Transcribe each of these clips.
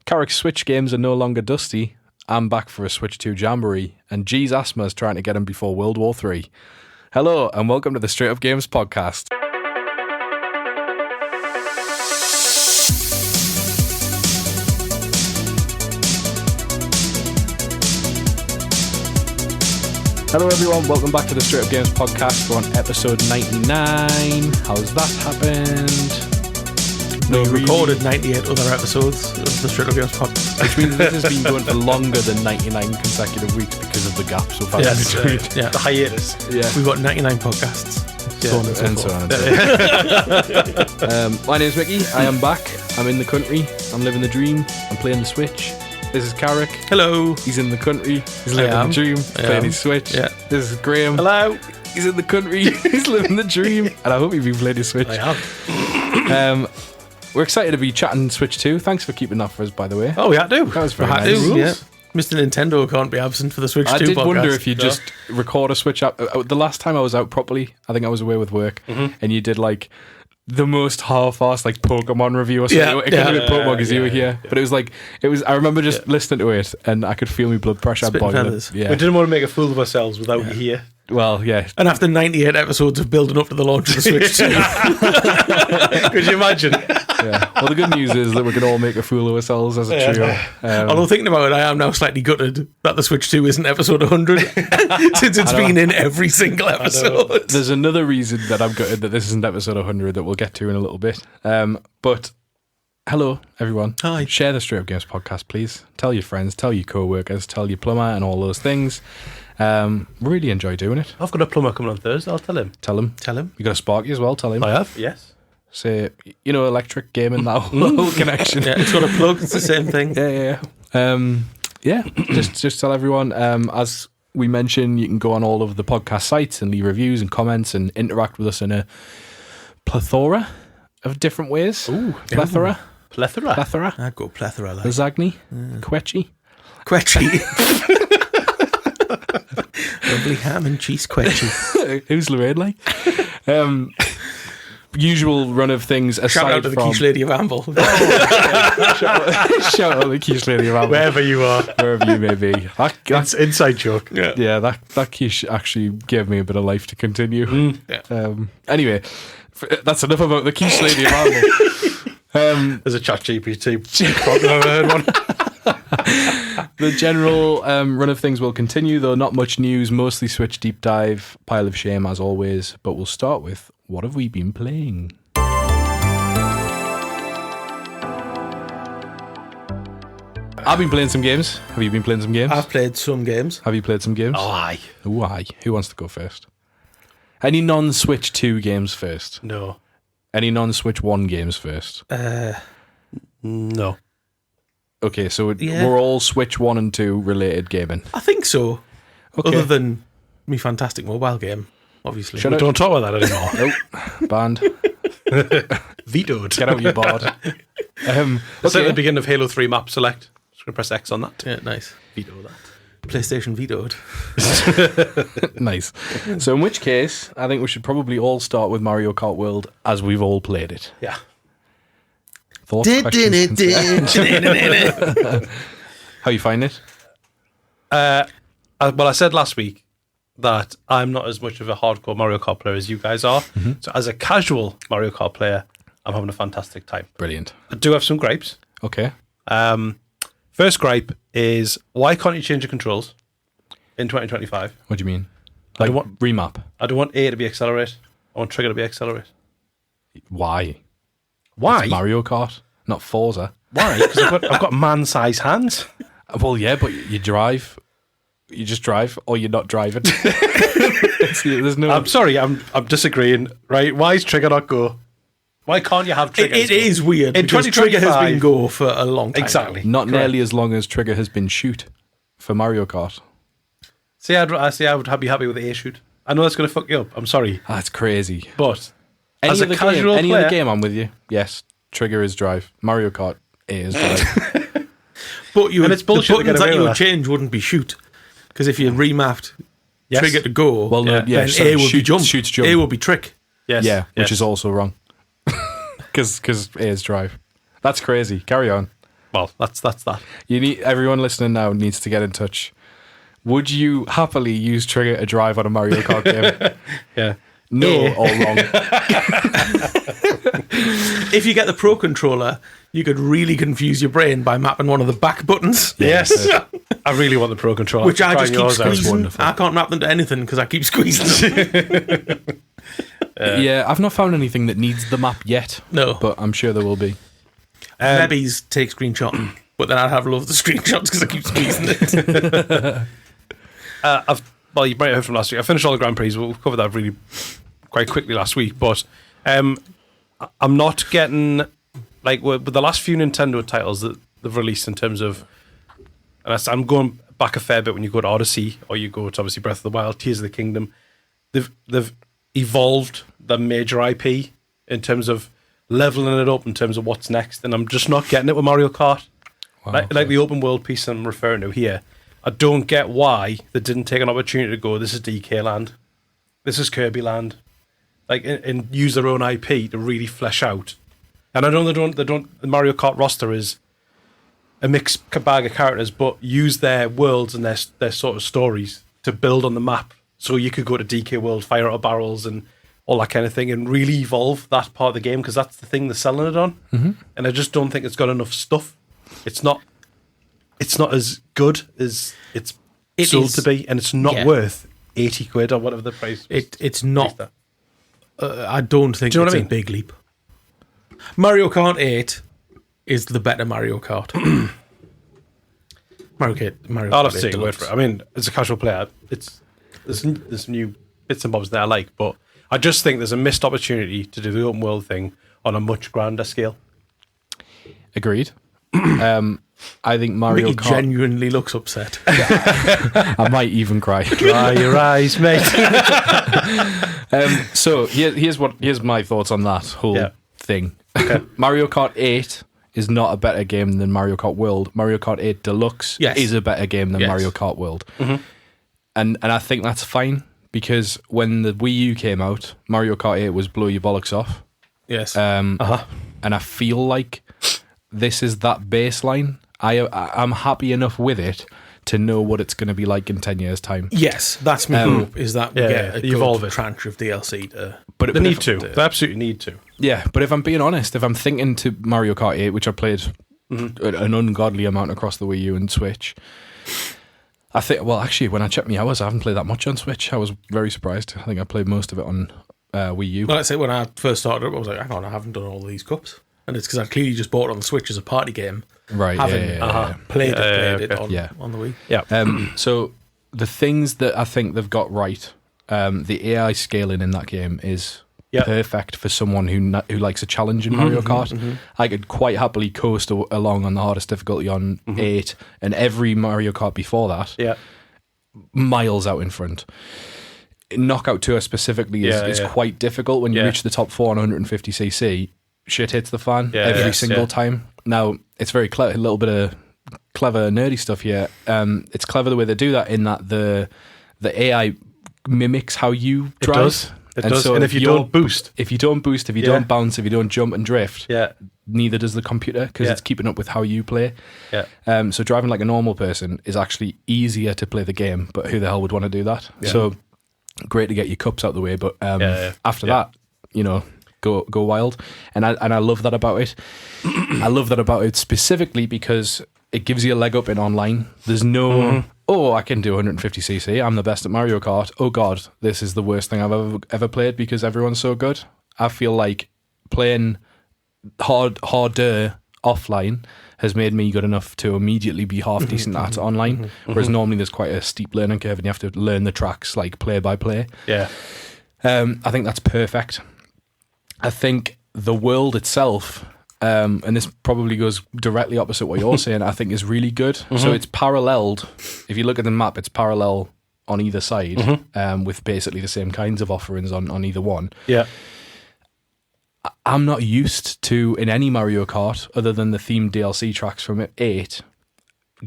Carrick's Switch games are no longer dusty. I'm back for a Switch 2 jamboree, and G's asthma is trying to get him before World War III. Hello, and welcome to the Straight Up Games podcast. Hello everyone, welcome back to the Straight Up Games podcast. We're on episode 99. How's that happened? We recorded 98 other episodes of the Straight Up Games podcast. Which means this has been going for longer than 99 consecutive weeks because of the gaps we've had in between. Yeah, the hiatus. Yeah. We've got 99 podcasts. Yeah. So on and so forth. My name's Mickey. I am back. I'm in the country. I'm living the dream. I'm playing the Switch. This is Carrick. Hello. He's in the country. He's living the dream. Playing his Switch. Yeah. This is Graham. Hello. He's in the country. He's living the dream. And I hope you've been playing his Switch. I have. We're excited to be chatting Switch 2. Thanks for keeping that for us, by the way. Oh, we had to. That was very We had nice. to, yeah. Mr. Nintendo can't be absent for the Switch 2 podcast. I did wonder if you just record a Switch app. The last time I was out properly, I think I was away with work, and you did like the most half-assed like Pokemon review or something. It could have been Pokemon because you were here, but it was like I remember just listening to it, and I could feel my blood pressure boiling. Yeah. We didn't want to make a fool of ourselves without you here. Well, yeah. And after 98 episodes of building up to the launch of the Switch 2. Could you imagine? Yeah. Well, the good news is that we can all make a fool of ourselves as a trio. Although thinking about it, I am now slightly gutted that the Switch 2 isn't episode 100 since it's been in every single episode. There's another reason that I'm gutted that this isn't episode 100 that we'll get to in a little bit. But hello, everyone. Hi. Share the Straight Up Games podcast, please. Tell your friends, tell your co-workers, tell your plumber and all those things. Really enjoy doing it. I've got a plumber coming on Thursday. I'll tell him. Tell him. You got a Sparky as well, tell him. I have? Yes. Say, electric gaming, that whole connection. Yeah, it's got a plug, it's the same thing. Yeah. Just tell everyone, as we mentioned, you can go on all of the podcast sites and leave reviews and comments and interact with us in a plethora of different ways. Ooh. Plethora. I'd go plethora. Like. Lasagna. Quetchy. Lovely ham and cheese quetchy. Who's Lorraine like? Usual run of things aside Shout out to the quiche lady of Amble. Shout out to the quiche lady of Amble. Wherever you are. Wherever you may be. That's inside joke. Yeah, that quiche actually gave me a bit of life to continue. Anyway, that's enough about the quiche lady of Amble. There's a chat GPT. Probably never heard one. The general run of things will continue, though not much news, mostly Switch deep dive, pile of shame as always, but we'll start with what have we been playing? I've been playing some games. Have you been playing some games? I've played some games. Have you played some games? Oh, aye. Ooh, aye. Who wants to go first? Any non-Switch 2 games first? No. Any non-Switch 1 games first? No. Okay, so we're all Switch 1 and 2 related gaming. I think so. Okay. Other than me fantastic mobile game, obviously. We don't talk about that anymore. Nope. Banned. Vetoed. Get out your board. That's at the beginning of Halo 3 map select. Just going to press X on that. Yeah, nice. Veto that. PlayStation vetoed. Nice. So in which case, I think we should probably all start with Mario Kart World as we've all played it. Yeah. Thoughts, questions, concerns? How you find it? Well, I said last week that I'm not as much of a hardcore Mario Kart player as you guys are. Mm-hmm. So as a casual Mario Kart player, I'm having a fantastic time. Brilliant. I do have some gripes. Okay. First gripe is, why can't you change the controls in 2025? What do you mean? I Like don't want- remap? I don't want A to be accelerate. I want trigger to be accelerate. Why? Why? It's Mario Kart, not Forza. Why? Because I've got man-sized hands. Well, yeah, but you drive. You just drive, or you're not driving. There's no. I'm sorry, I'm disagreeing. Right? Why is trigger not go? Why can't you have trigger? It is weird In because Trigger has 2025 been go for a long time. Exactly. Not nearly as long as Trigger has been shoot for Mario Kart. See, I would be happy with A shoot. I know that's going to fuck you up. I'm sorry, That's crazy. but Any as a other casual game, any player, other game, I'm with you. Yes, Trigger is drive. Mario Kart is drive. But And it's bullshit the to get buttons away that you with would that. change wouldn't be shoot. Because if you remapped Yes. Trigger to go, Well, no, yeah, then so A would be jump. shoots jump. A would be trick. yes, Yeah, which yes. is also wrong. Because A is drive. That's crazy. Carry on. Well, that's that. Everyone listening now needs to get in touch. Would you happily use trigger to drive on a Mario Kart game? Yeah. No or wrong? If you get the Pro Controller, you could really confuse your brain by mapping one of the back buttons. Yes. I really want the Pro Controller. Which I just keep squeezing. wonderful. I can't map them to anything because I keep squeezing them. Yeah, I've not found anything that needs the map yet. No. But I'm sure there will be. Maybe's take screenshot, but then I'd have loads of screenshots because I keep squeezing it. Well, you might have heard from last week. I finished all the Grand Prix. We'll cover that really quite quickly last week. But I'm not getting, like, with the last few Nintendo titles that they've released in terms of, and I'm going back a fair bit when you go to Odyssey or you go to obviously Breath of the Wild, Tears of the Kingdom. They've evolved the major IP in terms of leveling it up in terms of what's next, and I'm just not getting it with Mario Kart. Wow, like the open world piece I'm referring to here. I don't get why they didn't take an opportunity to go, this is DK Land, this is Kirby Land, like, and use their own IP to really flesh out. And I know they don't. The Mario Kart roster is a mixed bag of characters, but use their worlds and their sort of stories to build on the map. So you could go to DK World, fire out of barrels, and all that kind of thing, and really evolve that part of the game because that's the thing they're selling it on. Mm-hmm. And I just don't think it's got enough stuff. It's not as good as it's sold to be, and it's not worth 80 quid or whatever the price. It's not. I don't think Do you know it's what I mean? a big leap. Mario Kart 8 is the better Mario Kart. Mario I'll Kart have to 8 take your word Deluxe. for it. I mean, as a casual player, there's new bits and bobs that I like, but I just think there's a missed opportunity to do the open world thing on a much grander scale. Agreed. I think Mario Mickey Kart. genuinely looks upset. I might even cry. Dry your eyes, mate. So here's my thoughts on that whole thing. Okay. Mario Kart 8 is not a better game than Mario Kart World. Mario Kart 8 Deluxe is a better game than Mario Kart World. Mm-hmm. And I think that's fine because when the Wii U came out, Mario Kart 8 was blow your bollocks off. Yes. And I feel like this is that baseline. I'm happy enough with it to know what it's going to be like in 10 years' time. Yes, that's my hope, is that we get a evolve good it. tranche of DLC to... But they need to. They absolutely need to. Yeah, but if I'm being honest, if I'm thinking to Mario Kart 8, which I played an ungodly amount across the Wii U and Switch, I think, well, actually, when I checked my hours, I haven't played that much on Switch. I was very surprised. I think I played most of it on Wii U. Well, let's say when I first started up, I was like, hang on, I haven't done all these cups. And it's because I clearly just bought it on the Switch as a party game. Right, Having played it on the Wii. Yeah. So the things that I think they've got right, the AI scaling in that game is perfect for someone who likes a challenge in Mario Kart. I could quite happily coast along on the hardest difficulty on 8, and every Mario Kart before that, miles out in front. Knockout Tour specifically is quite difficult when you reach the top 4 on 150cc. Shit hits the fan every single time. Now, it's very clever, a little bit of clever nerdy stuff here. It's clever the way they do that in that the AI mimics how you drive. It does. So and if you don't boost, if you don't bounce, if you don't jump and drift, neither does the computer because it's keeping up with how you play. Yeah. So driving like a normal person is actually easier to play the game, but who the hell would want to do that? Yeah. So great to get your cups out the way, but after that, go wild. And I love that about it. I love that about it specifically because it gives you a leg up in online. There's no I can do 150cc, I'm the best at Mario Kart, oh god, this is the worst thing I've ever played because everyone's so good. I feel like playing harder offline has made me good enough to immediately be half decent at online, whereas normally there's quite a steep learning curve and you have to learn the tracks like play by play. I think that's perfect. I think the world itself, and this probably goes directly opposite what you're saying, I think is really good. So it's paralleled. If you look at the map, it's parallel on either side, with basically the same kinds of offerings on either one. Yeah. I'm not used to, in any Mario Kart, other than the themed DLC tracks from 8,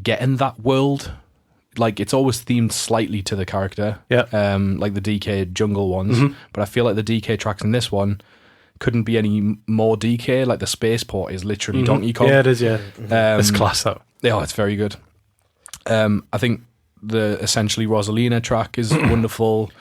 getting that world. Like, it's always themed slightly to the character, like the DK jungle ones. But I feel like the DK tracks in this one couldn't be any more DK. Like the spaceport is literally Donkey Kong. Yeah, it is. Yeah, it's class though. Yeah, it's very good. I think the essentially Rosalina track is wonderful.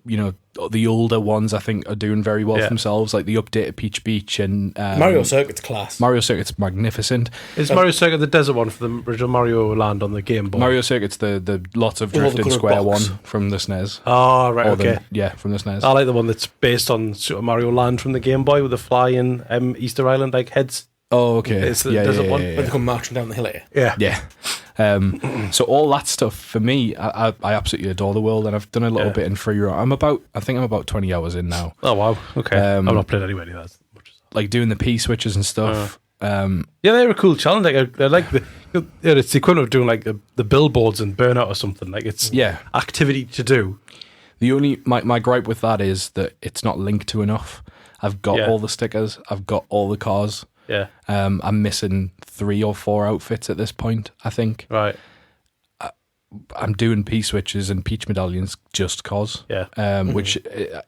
You know, the older ones I think are doing very well for themselves, like the updated Peach Beach and Mario Circuit's class. Mario Circuit's magnificent. Is Mario Circuit the desert one for the original Mario Land on the Game Boy? Mario Circuit's the lots of drifted square box. one from the SNES. Oh, right, okay. From the SNES. I like the one that's based on Super Mario Land from the Game Boy with the flying Easter Island like heads. Oh, okay. It's the desert one. When they come marching down the hill at you. Yeah. So all that stuff for me, I absolutely adore the world, and I've done a little bit in free roam. I think I'm about 20 hours in now. Oh wow, okay. I've not played anywhere near that much. Like doing the P switches and stuff. Yeah, they're a cool challenge. Like they're like it's the equivalent of doing like the billboards in Burnout or something. Like it's activity to do. The only my gripe with that is that it's not linked to enough. I've got all the stickers. I've got all the cars. Yeah. I'm missing 3 or 4 outfits at this point, I think. Right. I'm doing P switches and Peach medallions just cause. Yeah. Which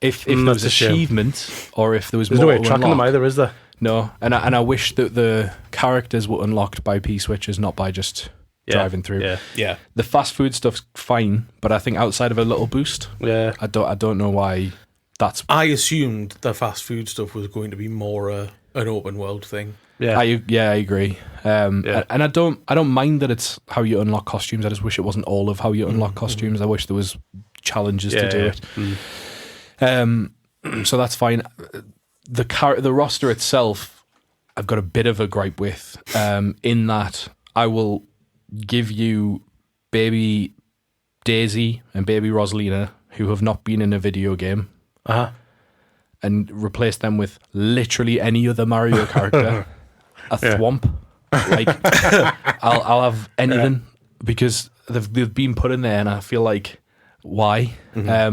if there was achievement or if there was There's more no way of tracking them either, is there? No. And I wish that the characters were unlocked by P switches, not by just driving through. Yeah. The fast food stuff's fine, but I think outside of a little boost, Yeah. I don't know why that's. I assumed the fast food stuff was going to be more an open world thing. Yeah. I agree. And I don't mind that it's how you unlock costumes. I just wish it wasn't all of how you unlock costumes. I wish there was challenges to do it. So that's fine. The roster itself, I've got a bit of a gripe with. In that I will give you baby Daisy and baby Rosalina, who have not been in a video game, and replace them with literally any other Mario character. A thwomp. Like I'll have anything because they've been put in there, and I feel like why? I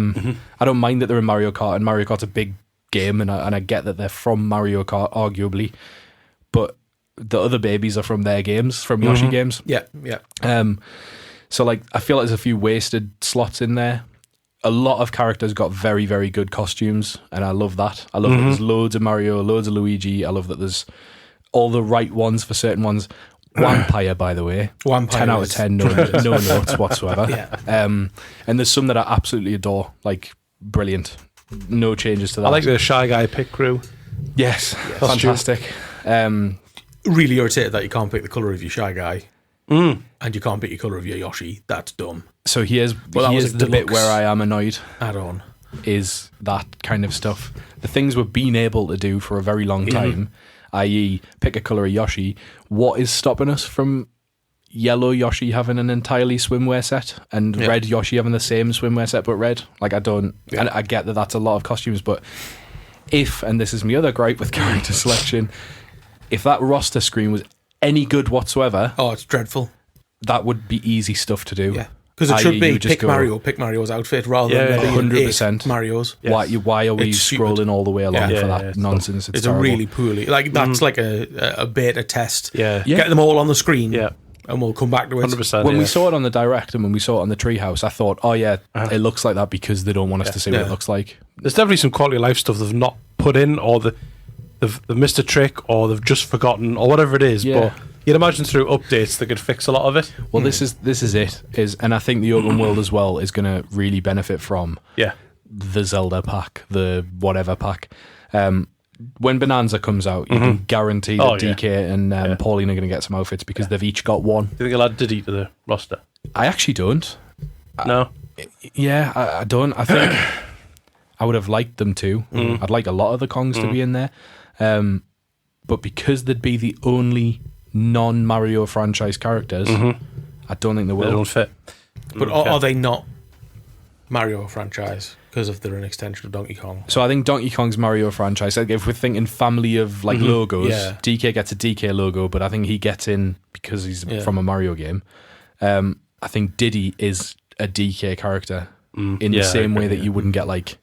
don't mind that they're in Mario Kart, and Mario Kart's a big game, and I get that they're from Mario Kart, arguably, but the other babies are from their games, from Yoshi games. Yeah. So like I feel like there's a few wasted slots in there. A lot of characters got very, very good costumes, and I love that. I love that there's loads of Mario, loads of Luigi. I love that there's all the right ones for certain ones. Vampire, by the way. 10 out of 10, no notes whatsoever. And there's some that I absolutely adore, like brilliant. No changes to that. I like the Shy Guy pit crew. Yes, fantastic. Really irritated that you can't pick the colour of your Shy Guy. And you can't pick your colour of your Yoshi. That's dumb. So here's the bit where I am annoyed. Add-on. Is that kind of stuff. The things we've been able to do for a very long time, i.e. pick a colour of Yoshi. What is stopping us from yellow Yoshi having an entirely swimwear set and red Yoshi having the same swimwear set but red? Like I don't... And I get that that's a lot of costumes, but if, and this is my other gripe with character selection, if that roster screen was any good whatsoever... Oh, it's dreadful. That would be easy stuff to do. Yeah. Because it should be pick Mario's outfit rather than 100% Mario's. Yes. Why are we scrolling all the way along for that nonsense? It's a really poorly that's like a beta test. Yeah. Get them all on the screen. Yeah. And we'll come back to it. 100%. When we saw it on the Direct and when we saw it on the Treehouse, I thought, it looks like that because they don't want us to see what it looks like. There's definitely some quality of life stuff they've not put in, or they've missed a trick, or they've just forgotten, or whatever it is. Yeah. But you'd imagine through updates they could fix a lot of it. Well, this is it, and I think the open world as well is going to really benefit from the Zelda pack, the whatever pack. When Bonanza comes out, you can guarantee that DK and Pauline are going to get some outfits because they've each got one. Do you think they'll add Diddy to the roster? I actually don't. No? I don't. I think I would have liked them to. I'd like a lot of the Kongs to be in there. But because they'd be the only non-Mario franchise characters, I don't think they will. They don't fit. But are they not Mario franchise because if they're an extension of Donkey Kong? So I think Donkey Kong's Mario franchise. Like if we're thinking family of like logos, DK gets a DK logo, but I think he gets in because he's from a Mario game. I think Diddy is a DK character in the same way that you wouldn't get like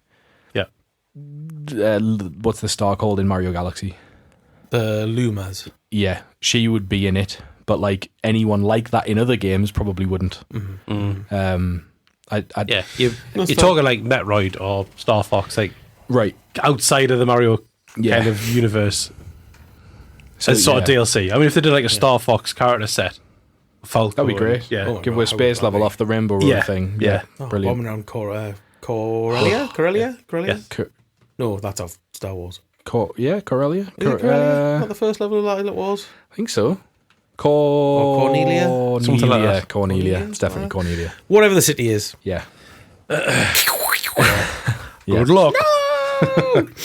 what's the star called in Mario Galaxy? The Lumas. Yeah, she would be in it, but like anyone like that in other games probably wouldn't. You're talking like Metroid or Star Fox, like Right. outside of the Mario kind of universe. So, As sort of DLC. I mean, if they did like a Star Fox character set, Falco, That'd be great. Yeah. Oh, Give away space would that level be? off the Rainbow Road Yeah. thing. Yeah. Brilliant. Bombing around Corellia? Yes. No, that's of Star Wars. Corellia? Is it Corellia? Not the first level of that it was? I think so. Cornelia? Something like that. Cornelia. Cornelia? It's definitely Cornelia. Whatever the city is. Yeah. Good luck.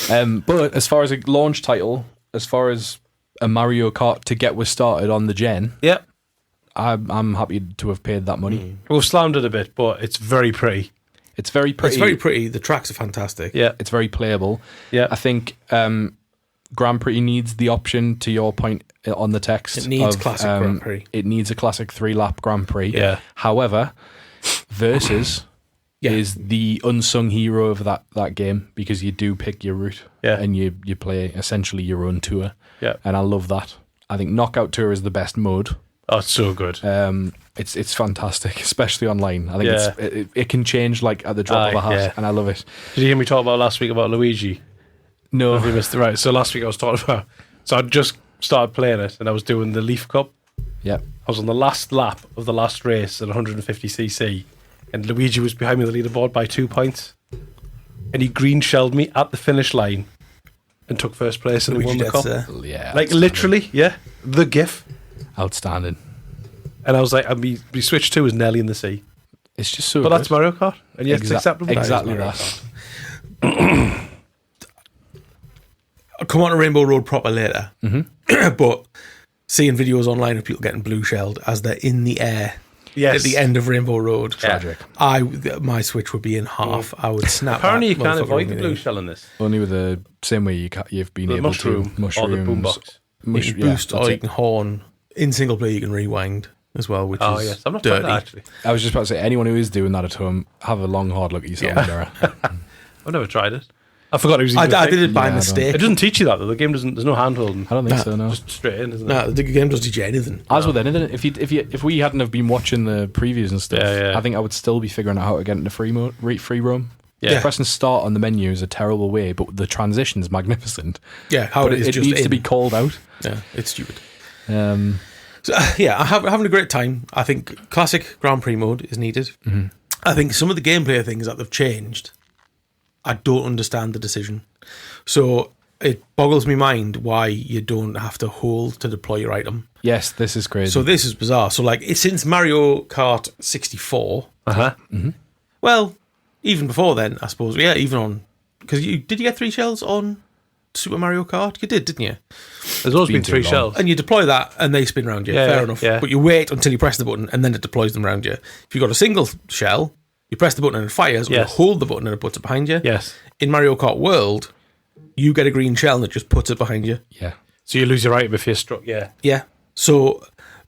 But as far as a launch title, as far as a Mario Kart to get us started on the gen, Yeah. I'm happy to have paid that money. We've slammed it a bit, but it's very pretty. It's very pretty. It's very pretty. The tracks are fantastic. Yeah. It's very playable. Yeah. I think Grand Prix needs the option, to your point on the text. It needs classic Grand Prix. It needs a classic 3-lap Grand Prix. Yeah. However, Versus is the unsung hero of that game, because you do pick your route. Yeah. And you play essentially your own tour. Yeah. And I love that. I think Knockout Tour is the best mode. Oh, it's so good. It's fantastic, especially online. I think it can change like at the drop of a hat, yeah. and I love it. Did you hear me talk about last week about Luigi? No, If you missed it, right. So last week I was talking about. So I just started playing it, and I was doing the Leaf Cup. yeah, I was on the last lap of the last race at 150cc, and Luigi was behind me on the leaderboard by 2 points, and he green shelled me at the finish line, and took first place and won the cup. yeah, Like outstanding. literally, yeah, the GIF. Outstanding. And I was like, we switched to was Nelly in the sea, It's just so. but good. that's Mario Kart, and yes, it's acceptable. Exactly Mario that. Kart. I'll come on to Rainbow Road proper later. Mm-hmm. But seeing videos online of people getting blue shelled as they're in the air Yes. at the end of Rainbow Road. Tragic. My Switch would be in half. I would snap. Apparently, you that can't motherfucker avoid the in blue the- shell in this. Only with the same way you've been The able mushroom to or the mushrooms. boombox. You can boost or you can horn. In single player, you can rewind as well, which Oh is yes, I'm not playing dirty. that actually. I was just about to say, anyone who is doing that at home, have a long hard look at yourself in the mirror. I've never tried it. I forgot it was. I even a thing. did it by Yeah, I mistake. It doesn't teach you that though. The game doesn't. There's no hand holding. I don't think so. No. Just straight in, isn't it? No, the game doesn't teach you anything. As with anything, if we hadn't have been watching the previews and stuff, Yeah, yeah. I think I would still be figuring out how to get into free roam. Yeah. Pressing start on the menu is a terrible way, but the transition's magnificent. Yeah, how But it is it just needs to in. be called out. Yeah, it's stupid. Um, So, yeah, having a great time. I think classic Grand Prix mode is needed. Mm-hmm. I think some of the gameplay things that they've changed, I don't understand the decision. So it boggles me mind why you don't have to hold to deploy your item. yes, this is crazy. So this is bizarre. So like since Mario Kart 64, well, even before then, I suppose. Yeah, even on because did you get 3 shells on Super Mario Kart? You did, didn't you? There's always been too 3 long. shells. And you deploy that, and they spin around you. Yeah, Fair yeah, enough. yeah. But you wait until you press the button, and then it deploys them around you. If you've got a single shell, you press the button and it fires, or Yes. you hold the button and it puts it behind you. Yes. In Mario Kart World, you get a green shell and it just puts it behind you. yeah, So you lose your item if you're struck. Yeah. Yeah. So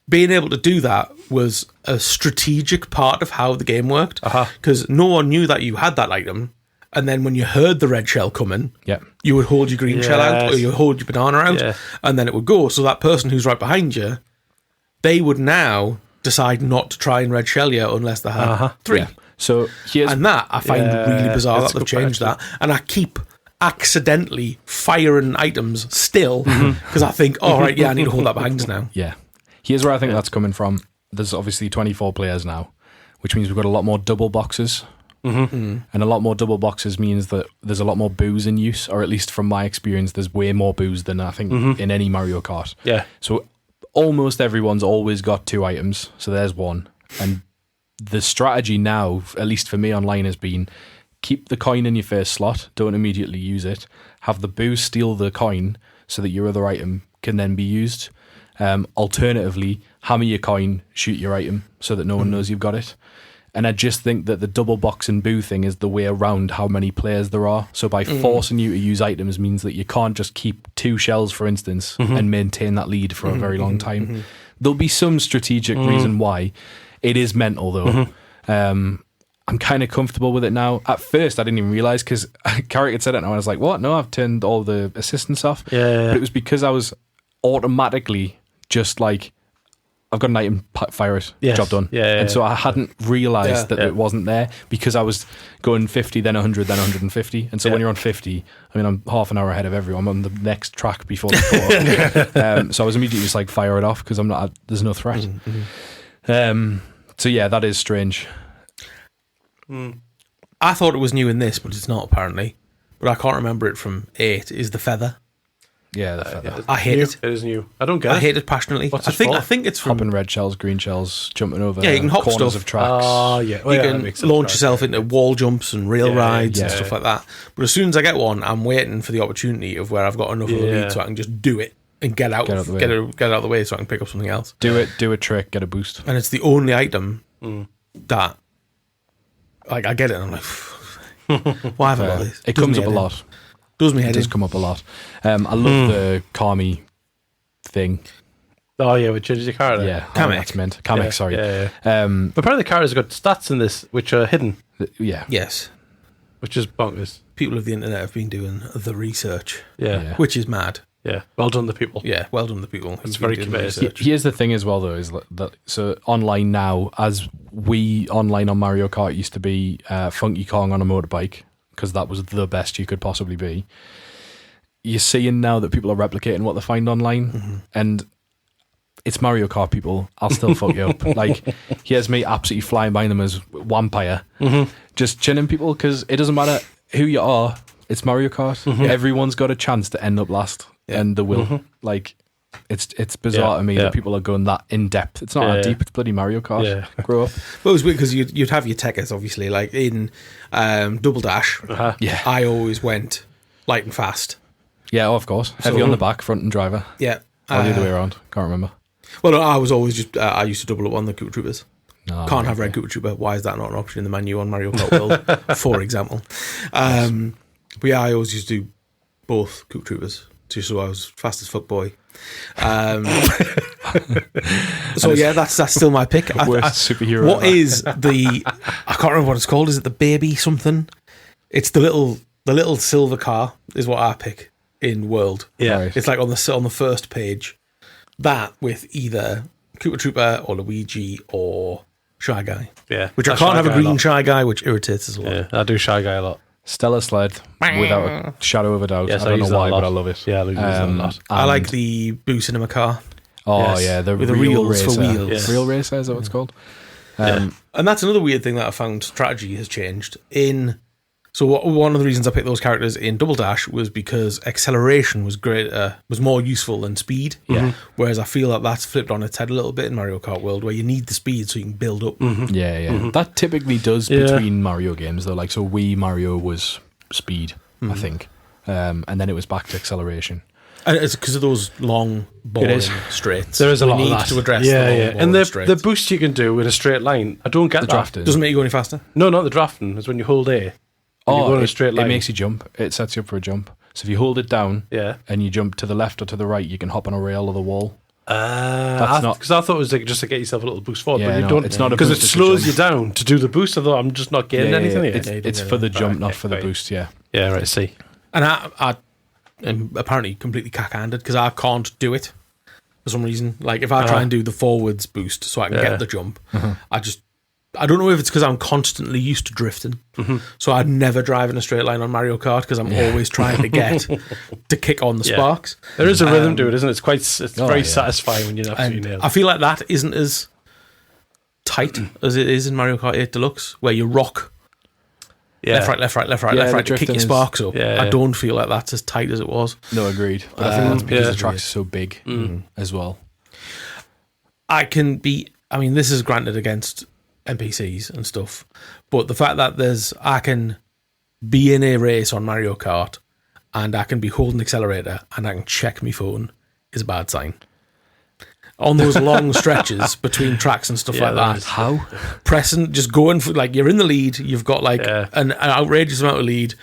being able to do that was a strategic part of how the game worked. Because no one knew that you had that item. And then when you heard the red shell coming, yeah, you would hold your green shell out, or Yes. you would hold your banana out, Yeah. and then it would go. So that person who's right behind you, they would now decide not to try and red shell you unless they had 3. yeah. So here's And that I find Yeah, really bizarre that's that a they've good point, changed that. And I keep accidentally firing items still because I think, all right, yeah, I need to hold that behind us now. yeah. Here's where I think that's coming from. There's obviously 24 players now, which means we've got a lot more double boxes. And a lot more double boxes means that there's a lot more booze in use, or at least from my experience, there's way more booze than I think in any Mario Kart. Yeah. So almost everyone's always got 2 items, so there's one. And the strategy now, at least for me online, has been keep the coin in your first slot, don't immediately use it, have the booze steal the coin so that your other item can then be used. Alternatively, hammer your coin, shoot your item so that no one knows you've got it. And I just think that the double box and boo thing is the way around how many players there are. So by forcing you to use items means that you can't just keep 2 shells, for instance, and maintain that lead for a very long time. There'll be some strategic reason why. It is mental, though. I'm kind of comfortable with it now. At first, I didn't even realise because Carrick had said it and I was like, what? No, I've turned all the assistance off. Yeah. But it was because I was automatically just like I've got an item, fire it, Yes. job done. Yeah. And so I hadn't realised that Yeah. it wasn't there because I was going 50, then 100, then 150. And so when you're on 50, I mean, I'm half an hour ahead of everyone. I'm on the next track before the photo. So I was immediately just like, fire it off because there's no threat. So yeah, that is strange. I thought it was new in this, but it's not apparently. But I can't remember it from 8. Is the feather? Yeah, the feather. I hate it. It is new. I don't get it. I hate it passionately. What's I it think for? I think it's from. Hopping red shells, green shells, jumping over Yeah, you can hop corners stuff. of tracks. Oh, yeah. You can launch yourself into wall jumps and rail rides and yeah. stuff like that. But as soon as I get one, I'm waiting for the opportunity of where I've got enough of a lead so I can just do it and get out of the way so I can pick up something else. Do a trick, get a boost. And it's the only item that, like, I get it and I'm like, why have I got this? It comes up a lot. Does me head It does in. come up a lot. I love the Kami thing. Oh, yeah, which changes your character. Yeah, Kamek. that's meant. Kamek, sorry. Yeah. But Apparently, the characters have got stats in this which are hidden, yeah. Yes. which is bonkers. People of the internet have been doing the research, Yeah. which is mad. Yeah. Well done, the people. Yeah, well done, the people. It's who've very been doing the committed. research. Here's the thing as well, though, is that so online now, as we online on Mario Kart used to be Funky Kong on a motorbike, because that was the best you could possibly be. You're seeing now that people are replicating what they find online, and it's Mario Kart, people. I'll still fuck you up. Like, here's me absolutely flying by them as Vampire, just chinning people, because it doesn't matter who you are, it's Mario Kart. Everyone's got a chance to end up last, and they will. Like, it's bizarre to me that people are going that in depth. It's not that deep. It's bloody Mario Kart. Yeah. Grow up. Well, it was weird because you'd have your techers, obviously, like in Double Dash. Yeah. I always went light and fast. Yeah, of course. Heavy on the back, front and driver. Yeah. Or the other way around. Can't remember. Well, no, I was always just, I used to double up on the Koopa Troopers. No, Can't have Red Koopa Trooper. Why is that not an option in the menu on Mario Kart World, for example? But yeah, I always used to do both Koopa Troopers, just so I was fast as fuck boy. So yeah, that's still my pick. Worst superhero What ever. is the? I can't remember what it's called. Is it the baby something? It's the little silver car. Is what I pick in World. Yeah. Right. It's like on the first page. That with either Koopa Trooper or Luigi or Shy Guy. Yeah. Which I can't have a green Shy Guy, which irritates us a lot. Yeah, I do Shy Guy a lot. Stellar Sled, without a shadow of a doubt. Yes, I don't use know that why, a lot. but I love it. Yeah, I use that a lot. I and- like the Boo Cinema car. Oh, Yes. yeah, the With the real wheels for racer. wheels. Yes. Real racer, is that what it's called? And that's another weird thing that I found strategy has changed. So one of the reasons I picked those characters in Double Dash was because acceleration was was more useful than speed. Yeah. Whereas I feel like that's flipped on its head a little bit in Mario Kart World, where you need the speed so you can build up. Yeah. That typically does between Mario games, though. Like, so Wii Mario was speed, I think. And then it was back to acceleration. And it's because of those long, boring is. straights. There is a We lot need of that. to address yeah, the long, yeah. boring And the straights. boost you can do in a straight line, I don't get The that. drafting. Doesn't make you go any faster. No, not the drafting. It's when you hold A. And you go in a straight line. It makes you jump. It sets you up for a jump. So if you hold it down Yeah. and you jump to the left or to the right, you can hop on a rail or the wall. That's not- because I thought it was like just to get yourself a little boost forward, Yeah, but you no, don't. it's not a because it boost, it's a slows jump. you down to do the boost. I thought I'm just not getting anything. Here. It's for the jump, not for the right. boost, yeah. Yeah, right. See. And I am apparently completely cack-handed because I can't do it for some reason. Like if I try and do the forwards boost so I can get the jump, I don't know if it's because I'm constantly used to drifting. So I'd never drive in a straight line on Mario Kart because I'm always trying to get to kick on the sparks. There is a rhythm to it, isn't it? It's quite. It's very yeah. satisfying when you absolutely And nail I it. feel like that isn't as tight as it is in Mario Kart 8 Deluxe, where you rock Yeah. left, right, left, right, left, right, Yeah, left, the right to kick drifting your is- sparks up. Yeah, I yeah. don't feel like that's as tight as it was. No, agreed. But I think that's because yeah. the track's so big as well. This is granted against NPCs and stuff, but the fact that I can be in a race on Mario Kart and I can be holding the accelerator and I can check my phone is a bad sign. On those long stretches between tracks and stuff Yeah, like that that, is. How? pressing, just going for, like, you're in the lead, you've got like Yeah. an outrageous amount of lead,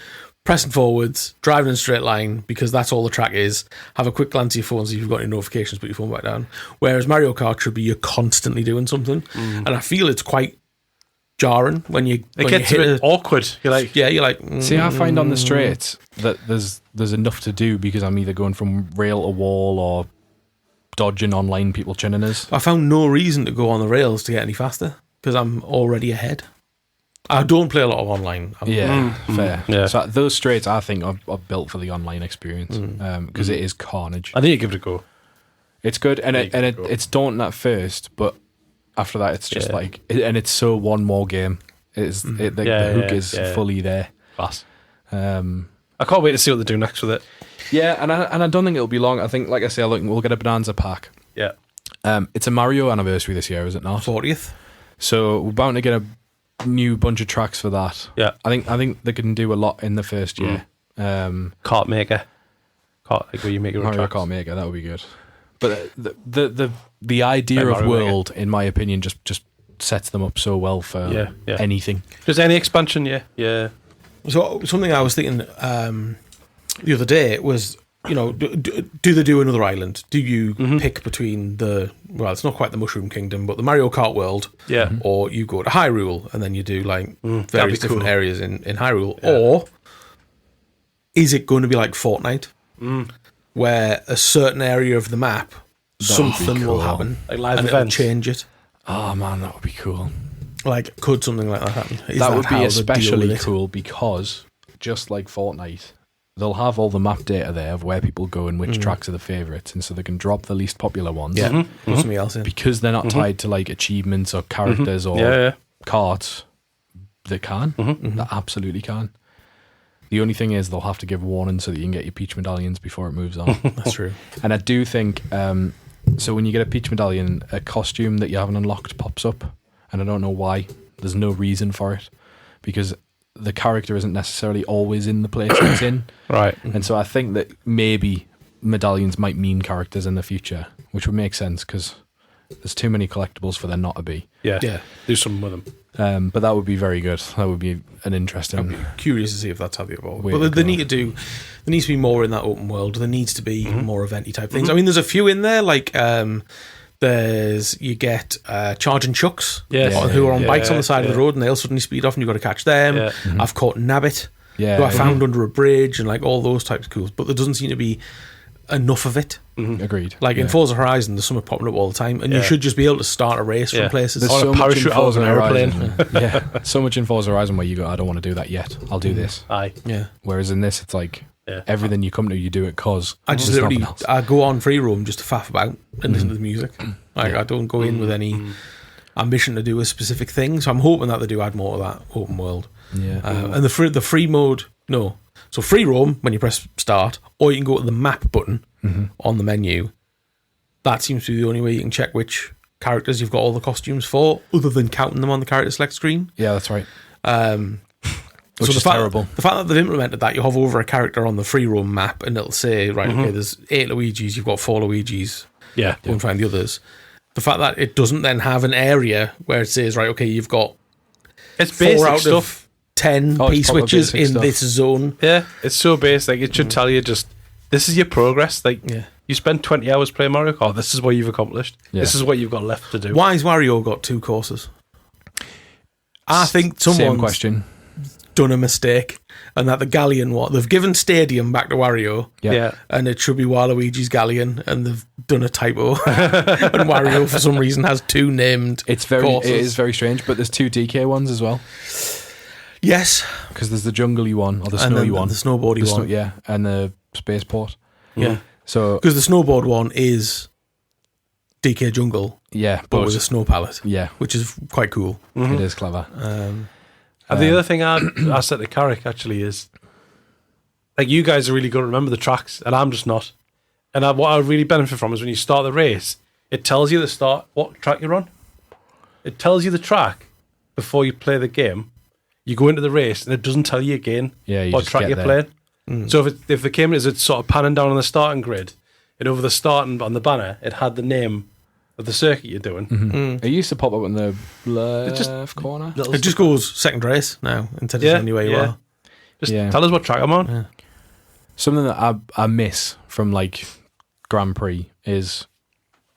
pressing forwards, driving in a straight line because that's all the track is. Have a quick glance at your phone, see if you've got any notifications, put your phone back down. Whereas Mario Kart should be you're constantly doing something, and I feel it's quite jarring when you It when gets you a hit bit awkward. You're like, yeah, you're like See, I find on the straight that there's enough to do because I'm either going from rail to wall or dodging online people chinning us. I found no reason to go on the rails to get any faster because I'm already ahead. I don't play a lot of online. Fair. Yeah. So those straights, I think, are built for the online experience because it is carnage. I need to give it a go. It's good, and it's daunting at first, but after that, it's just like, and it's so one more game. The hook is fully there. Class. I can't wait to see what they do next with it. Yeah, and I don't think it'll be long. I think, like I say, we'll get a Bonanza pack. Yeah. It's a Mario anniversary this year, is it not? 40th. So we're bound to get a new bunch of tracks for that. Yeah. I think they can do a lot in the first year. Kart Maker. Like where you make your own Mario tracks. Kart Maker, that would be good. But the idea of world, in my opinion, just sets them up so well for anything. Just any expansion, yeah. So something I was thinking the other day was, do they do another island? Do you pick between it's not quite the Mushroom Kingdom, but the Mario Kart world, or you go to Hyrule and then you do like various different areas in Hyrule, or is it going to be like Fortnite, where a certain area of the map something will happen, like live and events, it'll change it? Oh man, that would be cool. Like, could something like that happen? That would be especially cool because, just like Fortnite, they'll have all the map data there of where people go and which tracks are the favourites, and so they can drop the least popular ones. Yeah, put something else in. Because they're not tied to like achievements or characters or carts. They can. They absolutely can. The only thing is they'll have to give warning so that you can get your Peach medallions before it moves on. That's true. And I do think, so when you get a Peach medallion, a costume that you haven't unlocked pops up. And I don't know why. There's no reason for it. Because the character isn't necessarily always in the place it's in. Right. And so I think that maybe medallions might mean characters in the future, which would make sense because there's too many collectibles for there not to be. Yeah. Do something with them. But that would be very good. That would be an interesting... I'd be curious to see if that's how they evolve. But there needs to be more in that open world. There needs to be more eventy type things. I mean, there's a few in there, like you get Charge and Chucks, who are on bikes on the side of the road, and they'll suddenly speed off, and you've got to catch them. Yeah. I've caught Nabbit, who I found under a bridge, and like all those types of cool. But there doesn't seem to be enough of it. Agreed. Like in Forza Horizon, there's something popping up all the time, and you should just be able to start a race from places. There's so much in Forza Horizon. So much in Forza Horizon where you go, I don't want to do that yet. I'll do this. Aye. Yeah. Whereas in this, it's like everything you come to, you do it because I just literally I go on free roam just to faff about and listen to the music. Like I don't go in with any ambition to do a specific thing. So I'm hoping that they do add more of that open world. Yeah. And the free mode, no. So free roam when you press start, or you can go to the map button on the menu. That seems to be the only way you can check which characters you've got all the costumes for, other than counting them on the character select screen. Yeah, that's right. Which is terrible. The fact that they've implemented that, you hover over a character on the free roam map and it'll say, right, okay, there's 8 Luigis, you've got 4 Luigis. Yeah. Go and find the others. The fact that it doesn't then have an area where it says, right, okay, you've got it's 4 out stuff. of 10 P-switches in this zone. Yeah, it's so basic. It should tell you just, this is your progress. Like, you spent 20 hours playing Mario Kart, this is what you've accomplished. Yeah. This is what you've got left to do. Why has Wario got 2 courses? I think someone's done a mistake, and that the Galleon they've given Stadium back to Wario, and it should be Waluigi's Galleon, and they've done a typo, and Wario for some reason has 2 named. It is very strange, but there's 2 DK ones as well. Yes, because there's the jungly one or the snowy one, the snowboardy one, and the spaceport. Yeah, so because the snowboard one is DK Jungle, but with a snow palette, which is quite cool. It is clever. And the other thing I said to Carrick actually is, like, you guys are really going to remember the tracks, and I'm just not. And what I really benefit from is when you start the race, it tells you what track you're on. It tells you the track before you play the game. You go into the race, and it doesn't tell you again what track you're playing. So if the game is, it's sort of panning down on the starting grid, and over the starting on the banner, it had the name of the circuit you're doing. It used to pop up in the left corner. It just goes second race now instead of anywhere you are. Just tell us what track I'm on. Yeah. Something that I miss from like Grand Prix is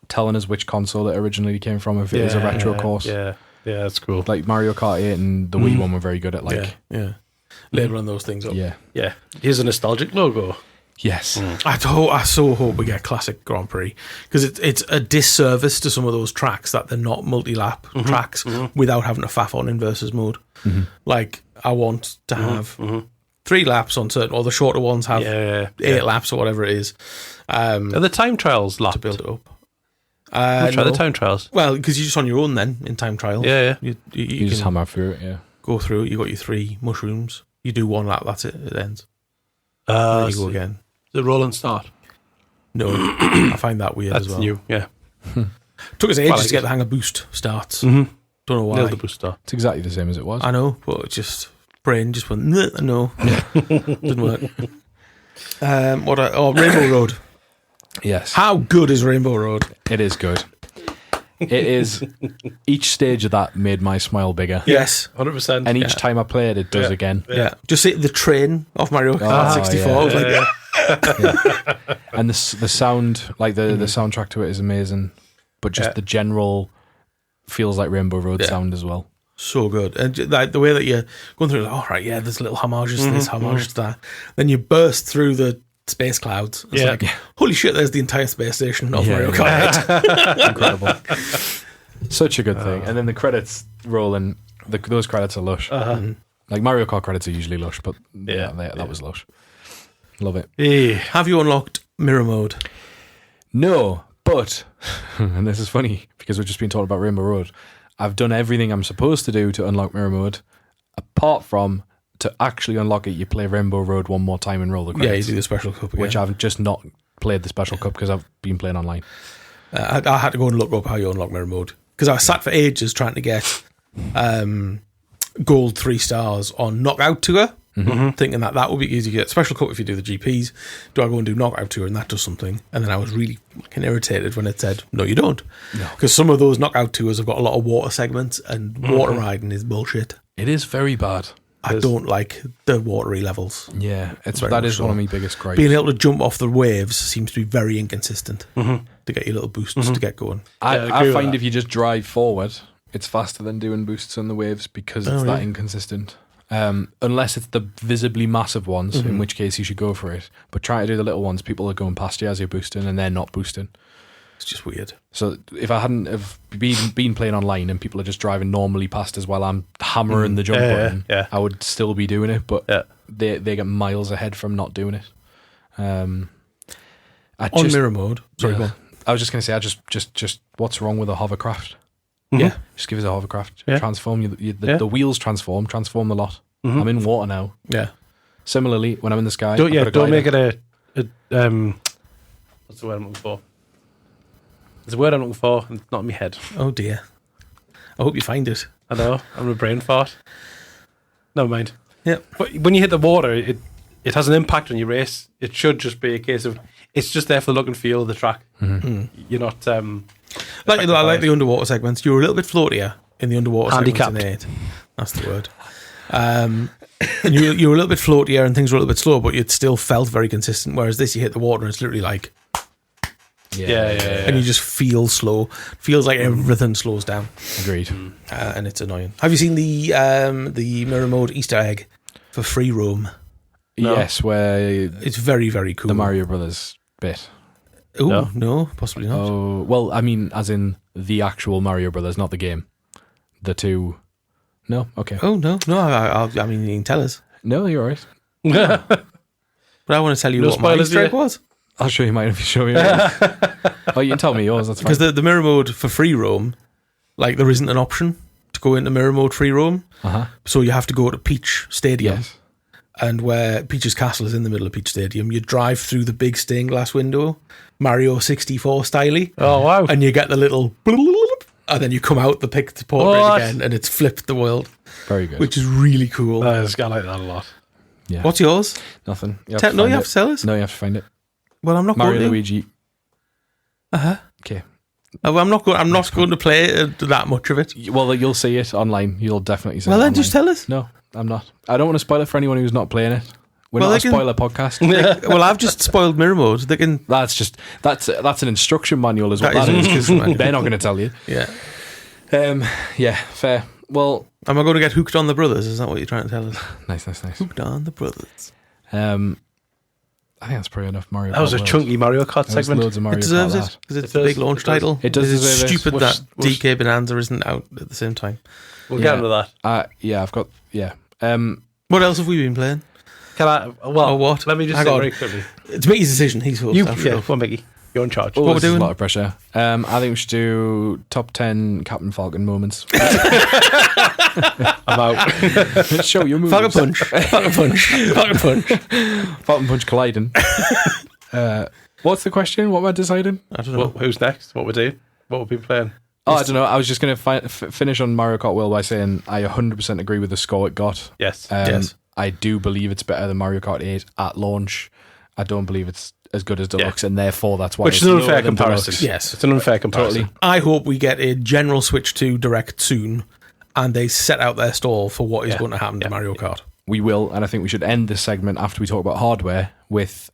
telling us which console it originally came from, if it is a retro course. Yeah, that's cool. Like Mario Kart 8 and the Wii one were very good at labeling those things up. Yeah. Here's a nostalgic logo. Yes. I so hope we get classic Grand Prix, because it's a disservice to some of those tracks that they're not multi-lap tracks without having to faff on inversus mode. Like, I want to have 3 laps on certain, or the shorter ones have 8 laps or whatever it is. Are the time trials lapped? To build it up. Try the time trials. Well, because you're just on your own then in time trials. Yeah. You just can hammer through it, go through it. You got your 3 mushrooms. You do 1 lap, that's it. It ends. Then you go again. The roll and start. No, I find that weird That's as well. new, yeah. Took us ages to get the hang of boost starts. Don't know why. Nailed the boost start. It's exactly the same as it was. I know, but it just brain just went no, didn't work. Rainbow Road. Yes. How good is Rainbow Road? It is good. It is. Each stage of that made my smile bigger. Yes, 100%. And each time I play it, it does again. yeah. Just see the train off Mario Kart 64. I was like, And the sound, like the soundtrack to it is amazing, but just the general feels like Rainbow Road sound as well. so good, and like the way that you're going through, like, right, there's little homages to this, homages to that. Then you burst through the space clouds. It's like, holy shit, there's the entire space station of Mario Kart. Incredible. Such a good thing. And then the credits roll, and those credits are lush. Like Mario Kart credits are usually lush, but that was lush. Love it. Have you unlocked mirror mode? No, but, and this is funny because we've just been talking about Rainbow Road, I've done everything I'm supposed to do to unlock mirror mode, apart from to actually unlock it, you play Rainbow Road one more time and roll the credits. Yeah, you do the special cup again. Which I've just not played the special cup because I've been playing online. I had to go and look up how you unlock mirror mode, because I sat for ages trying to get gold 3 stars on Knockout Tour, thinking that would be easy to get. Special cup if you do the GPs. Do I go and do Knockout Tour and that does something? And then I was really fucking irritated when it said, no, you don't. Because some of those Knockout Tours have got a lot of water segments, and water riding is bullshit. It is very bad. I don't like the watery levels. Yeah, that is one of my biggest gripes. Being able to jump off the waves seems to be very inconsistent to get your little boosts to get going. I find if you just drive forward, it's faster than doing boosts on the waves because it's that inconsistent. Unless it's the visibly massive ones, in which case you should go for it. But try to do the little ones, people are going past you as you're boosting and they're not boosting. It's just weird. So if I hadn't have been playing online and people are just driving normally past us while I'm hammering the jump button, I would still be doing it, but they get miles ahead from not doing it. On mirror mode. Sorry, go on. I was just going to say, I just what's wrong with a hovercraft? Yeah. Just give us a hovercraft. Transform the wheels transform the lot. I'm in water now. Yeah. Similarly, when I'm in the sky, don't make it a what's the word I'm looking for? There's a word I'm looking for, and it's not in my head. Oh dear. I hope you find it. I know, I'm a brain fart. Never mind. Yeah. But when you hit the water, it has an impact on your race. It should just be a case of it's just there for the look and feel of the track. You're not like the underwater segments. You were a little bit floatier in the underwater segments in 8. That's the word. And you were a little bit floatier and things were a little bit slow, but it still felt very consistent. Whereas this, you hit the water and it's literally like, and you just feel slow. Feels like everything slows down. Agreed. And it's annoying. Have you seen the mirror mode Easter egg for free roam? No. Yes, where it's very, very cool. The Mario Brothers bit. Oh no, possibly not. Oh well, I mean, as in the actual Mario Brothers, not the game. The two. No, okay. Oh no. I mean, you can tell us. No, you're right. But I want to tell you what my Easter egg was. I'll show you mine if you show me. Oh, you can tell me yours. That's fine. Because the mirror mode for free roam, like there isn't an option to go into mirror mode free roam. So you have to go to Peach Stadium. Yes. And where Peach's castle is in the middle of Peach Stadium, you drive through the big stained glass window, Mario 64 styley. Oh wow! And you get the little, and then you come out the portrait again, and it's flipped the world. Very good. Which is really cool. I like that a lot. Yeah. What's yours? Nothing. You have to tell us. No, you have to find it. Well, I'm not Mario going to. Luigi. Okay. I'm not going to play that much of it. Well, you'll see it online. You'll definitely see it. Well, then online. just tell us. No, I'm not. I don't want to spoil it for anyone who's not playing it. We're not a spoiler podcast. Well, I've just spoiled mirror mode. They can. That's an instruction manual as well. That is, they're not going to tell you. Yeah. Yeah. Fair. Well, am I going to get hooked on the brothers? Is that what you're trying to tell us? Nice. Hooked on the brothers. I think that's pretty enough. Mario. That was a chunky Mario Kart There's segment. loads of Mario It deserves Kart. it because it's a big launch title. It does It's deserve it. stupid that DK Bonanza isn't out at the same time. We'll get into that. Yeah, I've got yeah. What else have we been playing? Can I? Well, Or what? Let me just Hang say on. very quickly. It's Mickey's decision. He's You, first. yeah, well, Mickey, you're in charge. Oh, What this we're is a doing? lot of pressure. I think we should do top 10 Captain Falcon moments. I'm out. Show your moves. Falcon Punch. Falcon Punch. Falcon Punch. Falcon Punch colliding. What's the question? What am I deciding? I don't know. Well, who's next? What we're doing? What we've been playing? Oh, I don't know. I was just going to finish on Mario Kart World by saying I 100% agree with the score it got. Yes. Yes. I do believe it's better than Mario Kart 8 at launch. I don't believe it's as good as Deluxe, and therefore that's why Which it's is an lower unfair than comparison. Deluxe. Yes. It's an unfair comparison. Totally. I hope we get a general Switch 2 Direct soon, and they set out their stall for what is going to happen to Mario Kart. We will, and I think we should end this segment after we talk about hardware with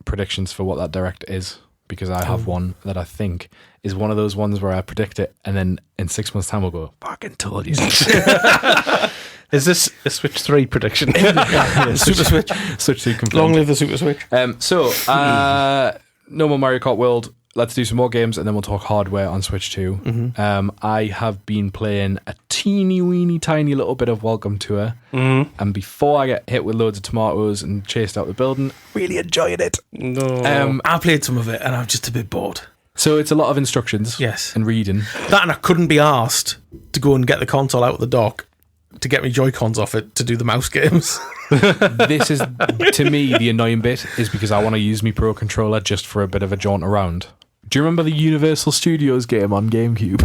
predictions for what that Direct is, because I have one that I think is one of those ones where I predict it, and then in 6 months' time we'll go, fucking told you. Is this a Switch 3 prediction? Super Switch. Such a complaint. Long live the Super Switch. No more Mario Kart World. Let's do some more games and then we'll talk hardware on Switch 2. I have been playing a teeny weeny tiny little bit of Welcome Tour. And before I get hit with loads of tomatoes and chased out the building, really enjoyed it. No. I played some of it, and I'm just a bit bored. So it's a lot of instructions Yes. and reading. That, and I couldn't be asked to go and get the console out of the dock to get me Joy-Cons off it to do the mouse games. This is, to me, the annoying bit is because I want to use my Pro Controller just for a bit of a jaunt around. Do you remember the Universal Studios game on GameCube?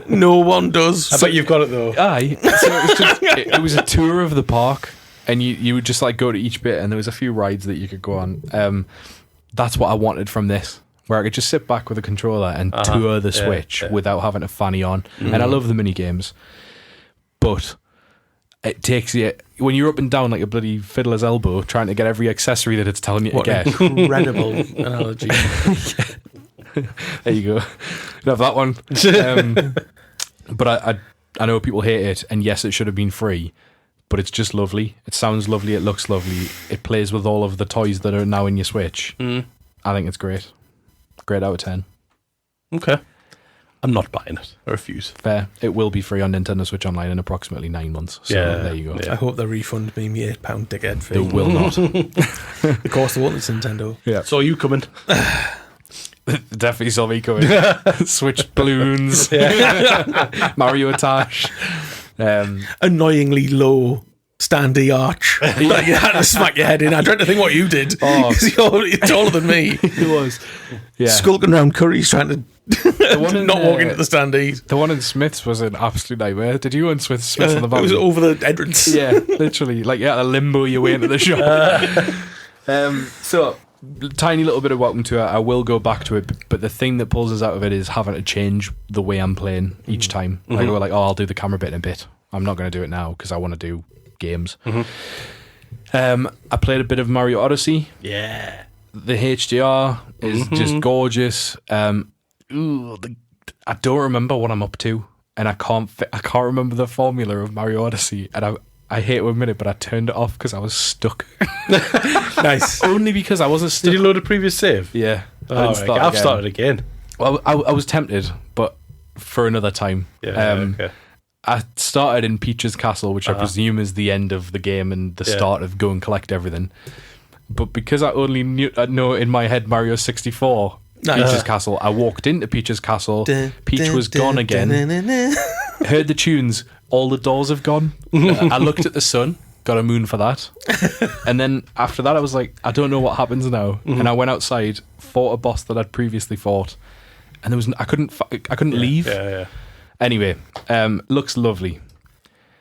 No one does. I bet you've got it though. Aye. So it was just it was a tour of the park, and you would just like go to each bit, and there was a few rides that you could go on. That's what I wanted from this, where I could just sit back with a controller and tour the Switch without having a fanny on. And I love the mini games, but it takes you when you're up and down like a bloody fiddler's elbow trying to get every accessory that it's telling you What to get. incredible analogy. There you go. You have that one. But I know people hate it, and yes, it should have been free, but it's just lovely. It sounds lovely. It looks lovely. It plays with all of the toys that are now in your Switch. I think it's great. Great out of 10. Okay. I'm not buying it. I refuse. Fair. It will be free on Nintendo Switch Online in approximately 9 months. So there you go. Yeah. I hope they refund me my £8 dickhead fee. They will not. Of course they won't, it's Nintendo. Yeah. So are you coming? Definitely saw me coming. Switch balloons. Mario Tash. Annoyingly low standy arch that you had to smack your head in. I tried to think what you did because you're taller than me. It was. Yeah. Skulking around Curry's trying to one in, not walk into the standees. The one in Smith's was an absolute nightmare. Did you and Smith's on the It bottom? was over the entrance. Yeah, literally. Like you had to limbo your way into the shop. So, tiny little bit of Welcome to it. I will go back to it, but the thing that pulls us out of it is having to change the way I'm playing each time. Like, we're like, I'll do the camera bit in a bit. I'm not going to do it now because I want to do games. I played a bit of Mario Odyssey. Yeah. The HDR is just gorgeous. I don't remember what I'm up to, and I can't remember the formula of Mario Odyssey, and I hate to admit it, but I turned it off because I was stuck. Nice. Only because I wasn't stuck. Did you load a previous save? Yeah. Oh, I've started again. Well, I was tempted, but for another time. Yeah. Okay. I started in Peach's Castle, which I presume is the end of the game and the start of go and collect everything. But because I only know in my head Mario 64 Peach's Castle, I walked into Peach's Castle. Peach was gone again. Heard the tunes. All the doors have gone. I looked at the sun. Got a moon for that. And then after that, I was like, I don't know what happens now. And I went outside, fought a boss that I'd previously fought, and there was I couldn't leave. Yeah. Anyway, looks lovely.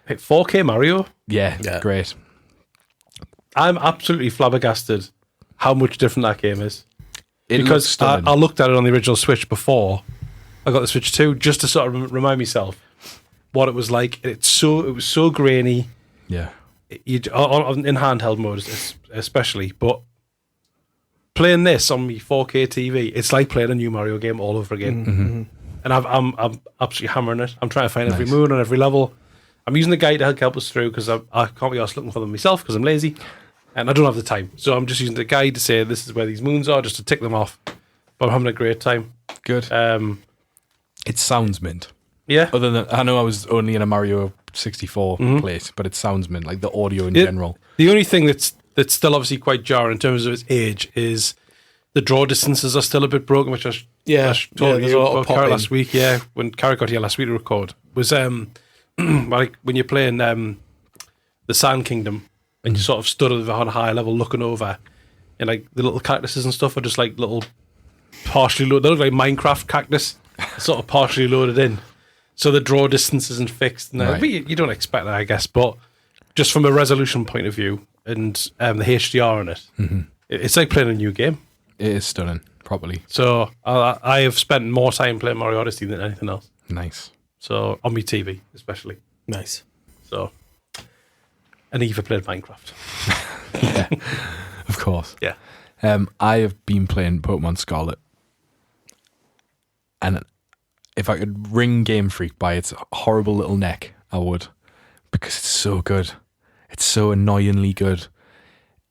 Hey, 4K Mario? Yeah, great. I'm absolutely flabbergasted how much different that game is. It looks Because stunning. I looked at it on the original Switch before I got the Switch 2 just to sort of remind myself what it was like. It was so grainy. Yeah. In handheld mode especially, but playing this on my 4K TV, it's like playing a new Mario game all over again. And I'm absolutely hammering it. I'm trying to find every moon on every level. I'm using the guide to help us through because I can't be arsed looking for them myself because I'm lazy. And I don't have the time, so I'm just using the guide to say this is where these moons are, just to tick them off. But I'm having a great time. Good. It sounds mint. Yeah. Other than I know I was only in a Mario 64 place, but it sounds mint, like the audio in general. The only thing that's still obviously quite jarring in terms of its age is the draw distances are still a bit broken, which I told you about Cara last week. Yeah, when Cara got here last week to record, was like when you're playing the Sand Kingdom and you sort of stood on a high level looking over, and like the little cactuses and stuff are just like little partially loaded. They look like Minecraft cactus, sort of partially loaded in. So the draw distance isn't fixed. But you don't expect that, I guess. But just from a resolution point of view and the HDR in it, it's like playing a new game. It is stunning, properly. So I have spent more time playing Mario Odyssey than anything else. Nice. So on my TV, especially. Nice. So, and Eva played Minecraft. Yeah, of course. Yeah. I have been playing Pokemon Scarlet, and if I could ring Game Freak by its horrible little neck, I would, because it's so good. It's so annoyingly good.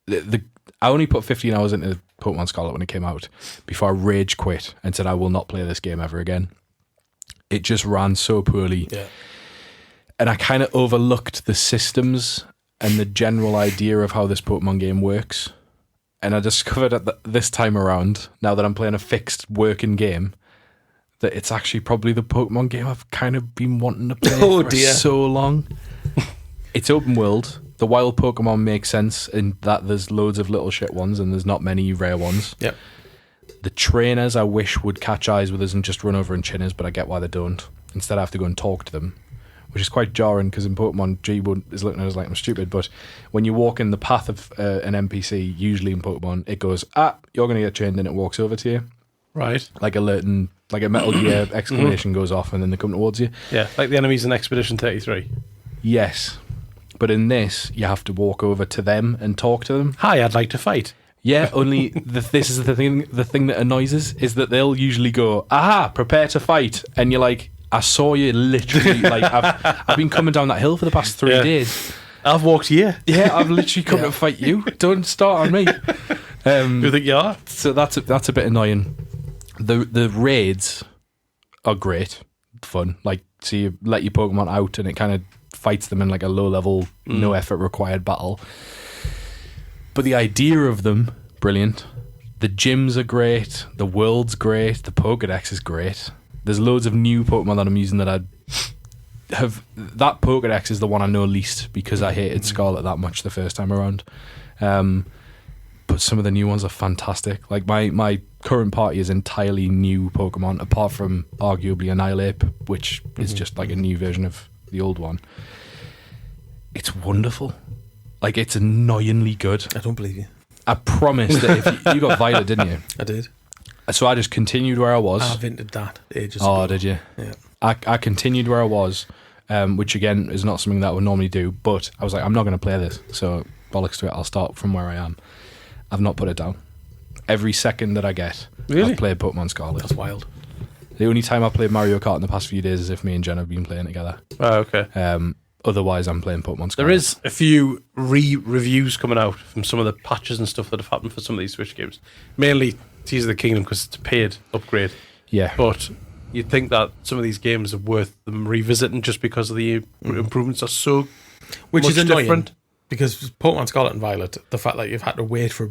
I only put 15 hours into Pokemon Scarlet when it came out before I rage quit and said I will not play this game ever again. It just ran so poorly. Yeah. And I kind of overlooked the systems and the general idea of how this Pokemon game works. And I discovered this time around, now that I'm playing a fixed working game, that it's actually probably the Pokemon game I've kind of been wanting to play for so long. It's open world. The wild Pokemon make sense in that there's loads of little shit ones and there's not many rare ones. Yep. The trainers I wish would catch eyes with us and just run over and chin us, but I get why they don't. Instead I have to go and talk to them, which is quite jarring because in Pokemon, G is looking at us like I'm stupid, but when you walk in the path of an NPC, usually in Pokemon, it goes, you're going to get chained, and it walks over to you. Right. Like a Metal Gear exclamation goes off and then they come towards you. Yeah, like the enemies in Expedition 33. Yes. But in this, you have to walk over to them and talk to them. Hi, I'd like to fight. Yeah, only this is the thing that annoys us is that they'll usually go, prepare to fight. And you're like, I saw you literally, like, I've been coming down that hill for the past 3 days. I've walked here. Yeah, I've literally come to fight you. Don't start on me. Who do you think you are? So that's a bit annoying. The raids are great fun. Like, so you let your Pokemon out and it kind of fights them in like a low level, no effort required battle. But the idea of them, brilliant. The gyms are great. The world's great. The Pokedex is great. There's loads of new Pokemon that I'm using that I have. That Pokedex is the one I know least because I hated Scarlet that much the first time around. But some of the new ones are fantastic. Like my current party is entirely new Pokemon, apart from arguably Annihilate, which is just like a new version of the old one. It's wonderful. Like, it's annoyingly good. I don't believe you. I promise that if you got Violet, didn't you? I did. So I just continued where I was. I invented that ages ago. Oh, did you? Yeah. I continued where I was, which again is not something that I would normally do, but I was like, I'm not going to play this, so bollocks to it, I'll start from where I am. I've not put it down. Every second that I get, Really? I've played Pokemon Scarlet. That's wild. The only time I played Mario Kart in the past few days is if me and Jen have been playing together. Oh, okay. Otherwise, I'm playing Pokemon Scarlet. There is a few reviews coming out from some of the patches and stuff that have happened for some of these Switch games. Mainly Tears of the Kingdom because it's a paid upgrade. Yeah. But you'd think that some of these games are worth them revisiting just because of the improvements are so Which much is annoying, different. because Pokemon Scarlet and Violet, the fact that you've had to wait for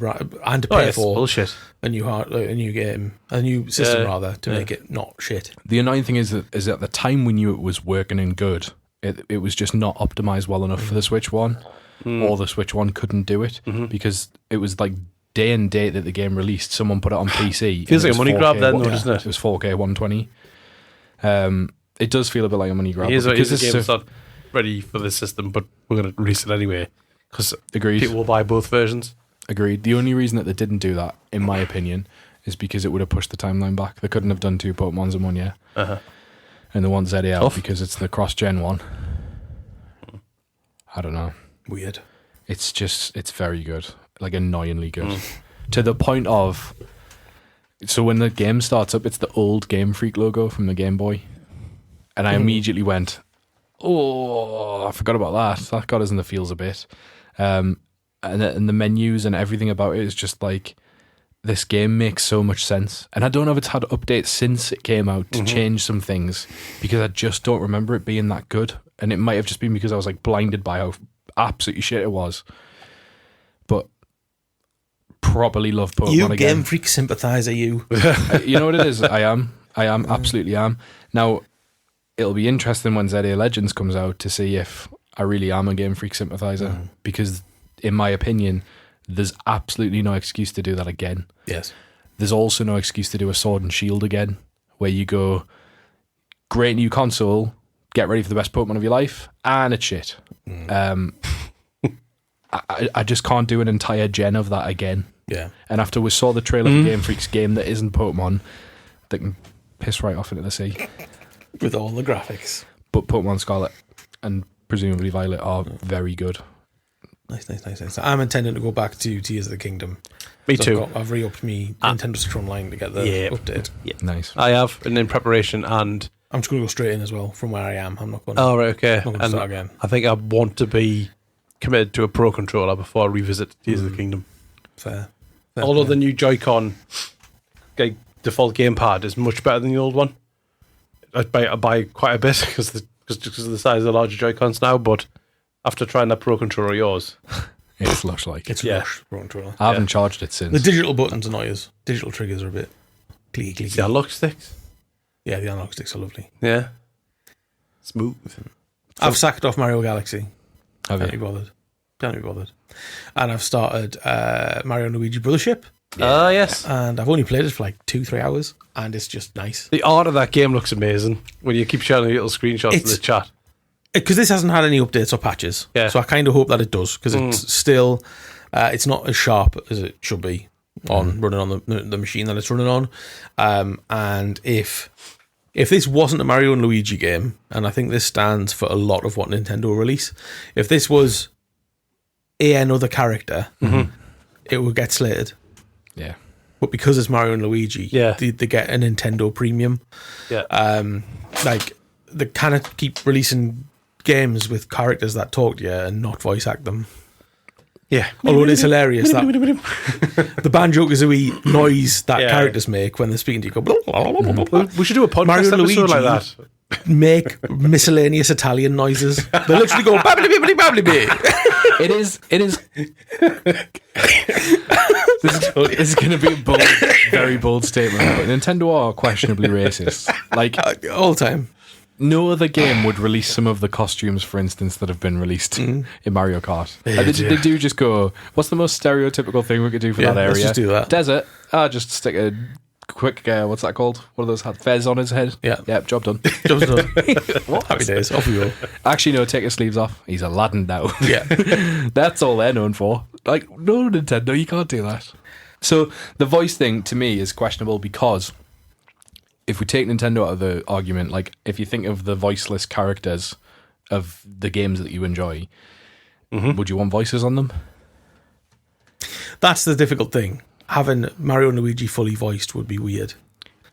and to pay it's for bullshit. a new game, a new system rather, to make it not shit. The annoying thing is at the time we knew it was working and good, it was just not optimized well enough for the Switch One, or the Switch One couldn't do it because it was like day and date that the game released. Someone put it on PC. Feels and like a money 4K, grab then, though, doesn't it? It was 4K 120. It does feel a bit like a money grab. Here's because the game's not ready for the system, but we're going to release it anyway because people will buy both versions. Agreed. The only reason that they didn't do that, in my opinion, is because it would have pushed the timeline back. They couldn't have done 2 Pokemons in 1 year. And the one ZAL because it's the cross-gen one. I don't know. Weird. It's very good. Like, annoyingly good. To the point of... So when the game starts up, it's the old Game Freak logo from the Game Boy. And I immediately went, oh, I forgot about that. That got us in the feels a bit. And and the menus and everything about it is just like, this game makes so much sense. And I don't know if it's had updates since it came out to change some things, because I just don't remember it being that good. And it might have just been because I was like blinded by how absolutely shit it was. But properly love Pokemon You again. Game Freak sympathizer, you. You know what it is? I am, absolutely am. Now, it'll be interesting when ZA Legends comes out to see if I really am a Game Freak sympathizer, because in my opinion, there's absolutely no excuse to do that again. Yes. There's also no excuse to do a Sword and Shield again, where you go, great new console, get ready for the best Pokemon of your life, and it's shit. I just can't do an entire gen of that again. Yeah. And after we saw the trailer for Game Freak's game that isn't Pokemon, that can piss right off into the sea. With all the graphics. But Pokemon Scarlet and presumably Violet are very good. Nice. I'm intending to go back to Tears of the Kingdom. Me too. I've re-upped me Nintendo Switch Online to get the update. Yeah. Nice. I have, and in preparation, and I'm just going to go straight in as well from where I am. I'm not going oh right, okay. not going to And start again. I think I want to be committed to a Pro controller before I revisit Tears of the Kingdom. Fair. Although the new Joy-Con default gamepad is much better than the old one. I buy quite a bit because of the size of the larger Joy-Cons now, but after trying that Pro controller of yours, It's lush like. It's Yeah. rush Pro controller. I haven't charged it since. The digital buttons annoy us. Digital triggers are a bit clicky. the analog sticks. Yeah, the analog sticks are lovely. Yeah. Smooth. I've sacked off Mario Galaxy. Have Can't be you? bothered. And I've started Mario and Luigi Brothership, Ah, yes. and I've only played it for like 2-3 hours, and it's just nice. The art of that game looks amazing when you keep showing little screenshots in the chat. Because this hasn't had any updates or patches, Yeah. so I kind of hope that it does, because it's still, it's not as sharp as it should be running on the machine that it's running on. And if this wasn't a Mario and Luigi game, and I think this stands for a lot of what Nintendo release, if this was another character, it would get slated. Yeah. But because it's Mario and Luigi, they get a Nintendo premium. Yeah. Like, they cannot keep releasing games with characters that talk to you and not voice act them. Yeah. Although it is hilarious that the Banjo-Kazooie noise that characters make when they're speaking to you go blah, blah, blah, blah, blah, blah. We should do a podcast Mario and episode Luigi like that. make miscellaneous Italian noises. They literally go babbly bibbly babbly bee. It is. This is going to be a bold, very bold statement, but Nintendo are questionably racist. Like, All the time. no other game would release some of the costumes, for instance, that have been released in Mario Kart. They do just go, what's the most stereotypical thing we could do for that area? let's just do that. Desert. Just stick a quick, what's that called? What are those? Fez on his head? Yeah. Yep, job done. Job's done. Happy days. Off we go. Actually, no, take his sleeves off. He's Aladdin now. Yeah. That's all they're known for. Like, no, Nintendo, you can't do that. So the voice thing, to me, is questionable because if we take Nintendo out of the argument, like, if you think of the voiceless characters of the games that you enjoy, would you want voices on them? That's the difficult thing. Having Mario and Luigi fully voiced would be weird.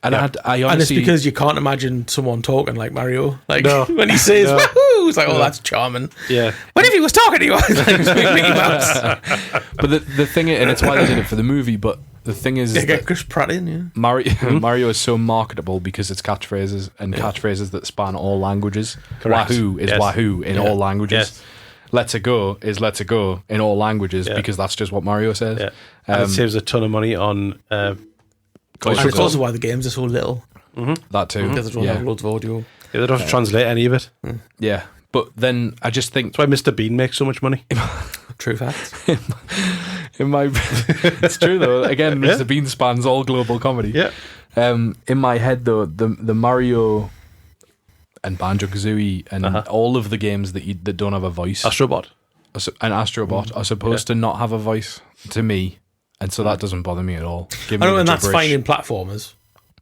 And I honestly... And it's because you can't imagine someone talking like Mario. Like, No. when he says, woohoo, it's like, oh, that's charming. Yeah. What if he was talking to you? Like, Mickey Mouse. But the thing is, and it's why they did it for the movie, but the thing is Yeah, that get Chris Pratt in, yeah. Mario is so marketable because it's catchphrases and catchphrases that span all languages. Correct. Wahoo is Yes. Wahoo in all languages. Yes. Let's it go is let's it go in all languages because that's just what Mario says. Yeah. And it saves a ton of money on And it's also why the games are so little. that too. Because they don't have loads of audio. they don't have to translate any of it. Yeah. But then I just think That's why Mr. Bean makes so much money. True facts. in my it's true though. Again, Mr. Bean spans all global comedy. Yeah. In my head though, the Mario and Banjo-Kazooie and all of the games that don't have a voice Astrobot. and Astrobot are supposed to not have a voice to me, and so that doesn't bother me at all. Give me I know, the and that's gibberish. fine in platformers,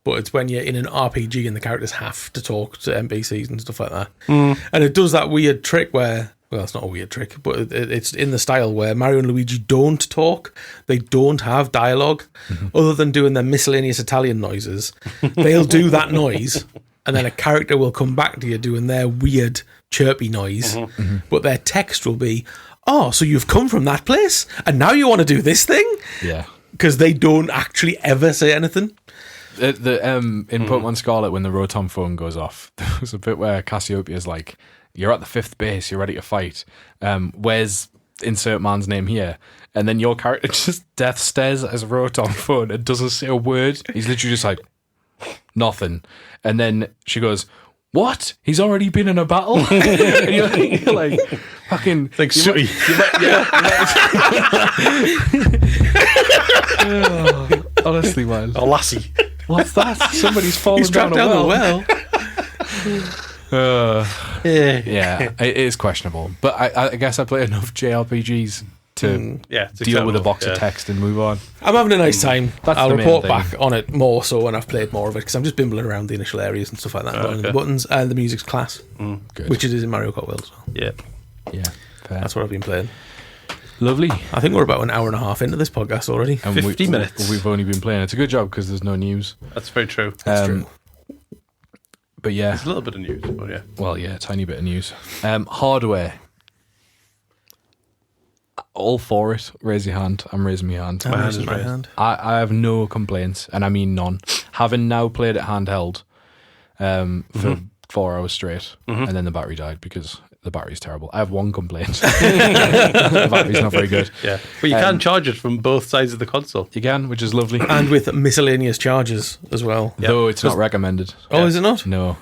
but it's when you're in an RPG and the characters have to talk to NPCs and stuff like that. And it does that weird trick where, well, it's not a weird trick, but it's in the style where Mario and Luigi don't talk. They don't have dialogue other than doing their miscellaneous Italian noises. They'll do that noise, and then a character will come back to you doing their weird chirpy noise, but their text will be, oh, so you've come from that place and now you want to do this thing? Yeah. Because they don't actually ever say anything. In Pokemon Scarlet, when the Rotom phone goes off, there was a bit where Cassiopeia's like, you're at the 5th base, you're ready to fight. Where's insert man's name here? And then your character just death stares at his Rotom phone and doesn't say a word. He's literally just like, nothing. And then she goes, what? He's already been in a battle? And you're like, fucking... Like, sooty. Honestly, man. Oh, lassie. What's that? Somebody's fallen He's trapped down a down well. the well. Yeah, it is questionable. But I guess I play enough JRPGs to deal with a box of text and move on. I'm having a nice time. That's I'll the main report thing. back on it more so when I've played more of it, because I'm just bimbling around the initial areas and stuff like that, learning the buttons, and the music's class, Good. which it is in Mario Kart World as well. Yeah. Yeah, fair. That's what I've been playing. Lovely. I think we're about an hour and a half into this podcast already. And 50 minutes. We've only been playing. It's a good job because there's no news. That's very true. That's true. But yeah, There's a little bit of news, but yeah. well, yeah, tiny bit of news. Hardware. All for it. Raise your hand. I'm raising my hand. I'm hand raising is my raised. hand. I have no complaints, and I mean none. Having now played it handheld for 4 hours straight, and then the battery died because the battery's terrible. I have one complaint. The battery's not very good. Yeah. But you can charge it from both sides of the console. You can, which is lovely. And with miscellaneous charges as well. Though it's not recommended. Oh, is it not? No.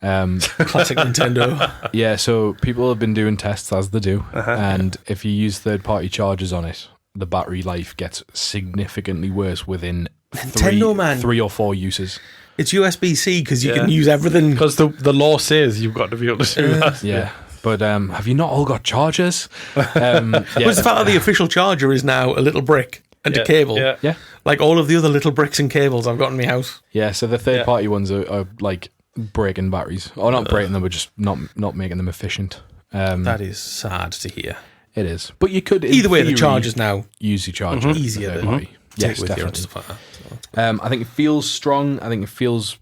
Classic Nintendo. Yeah, so people have been doing tests as they do, and if you use third-party chargers on it, the battery life gets significantly worse within Nintendo, man. 3 or 4 uses. It's USB-C because you can use everything. Because the law says you've got to be able to do that. Yeah. But have you not all got chargers? Yeah. But the fact that the official charger is now a little brick and a cable. Yeah. Yeah. Like all of the other little bricks and cables I've got in my house. Yeah, so the third-party ones are like breaking batteries. Or not breaking them, but just not making them efficient. That is sad to hear. It is. But you could, in Either way, the theory, chargers now use your charger. easier third to party. take Yes, with you and definitely. stuff like that. So that's good. I think it feels strong. I think it feels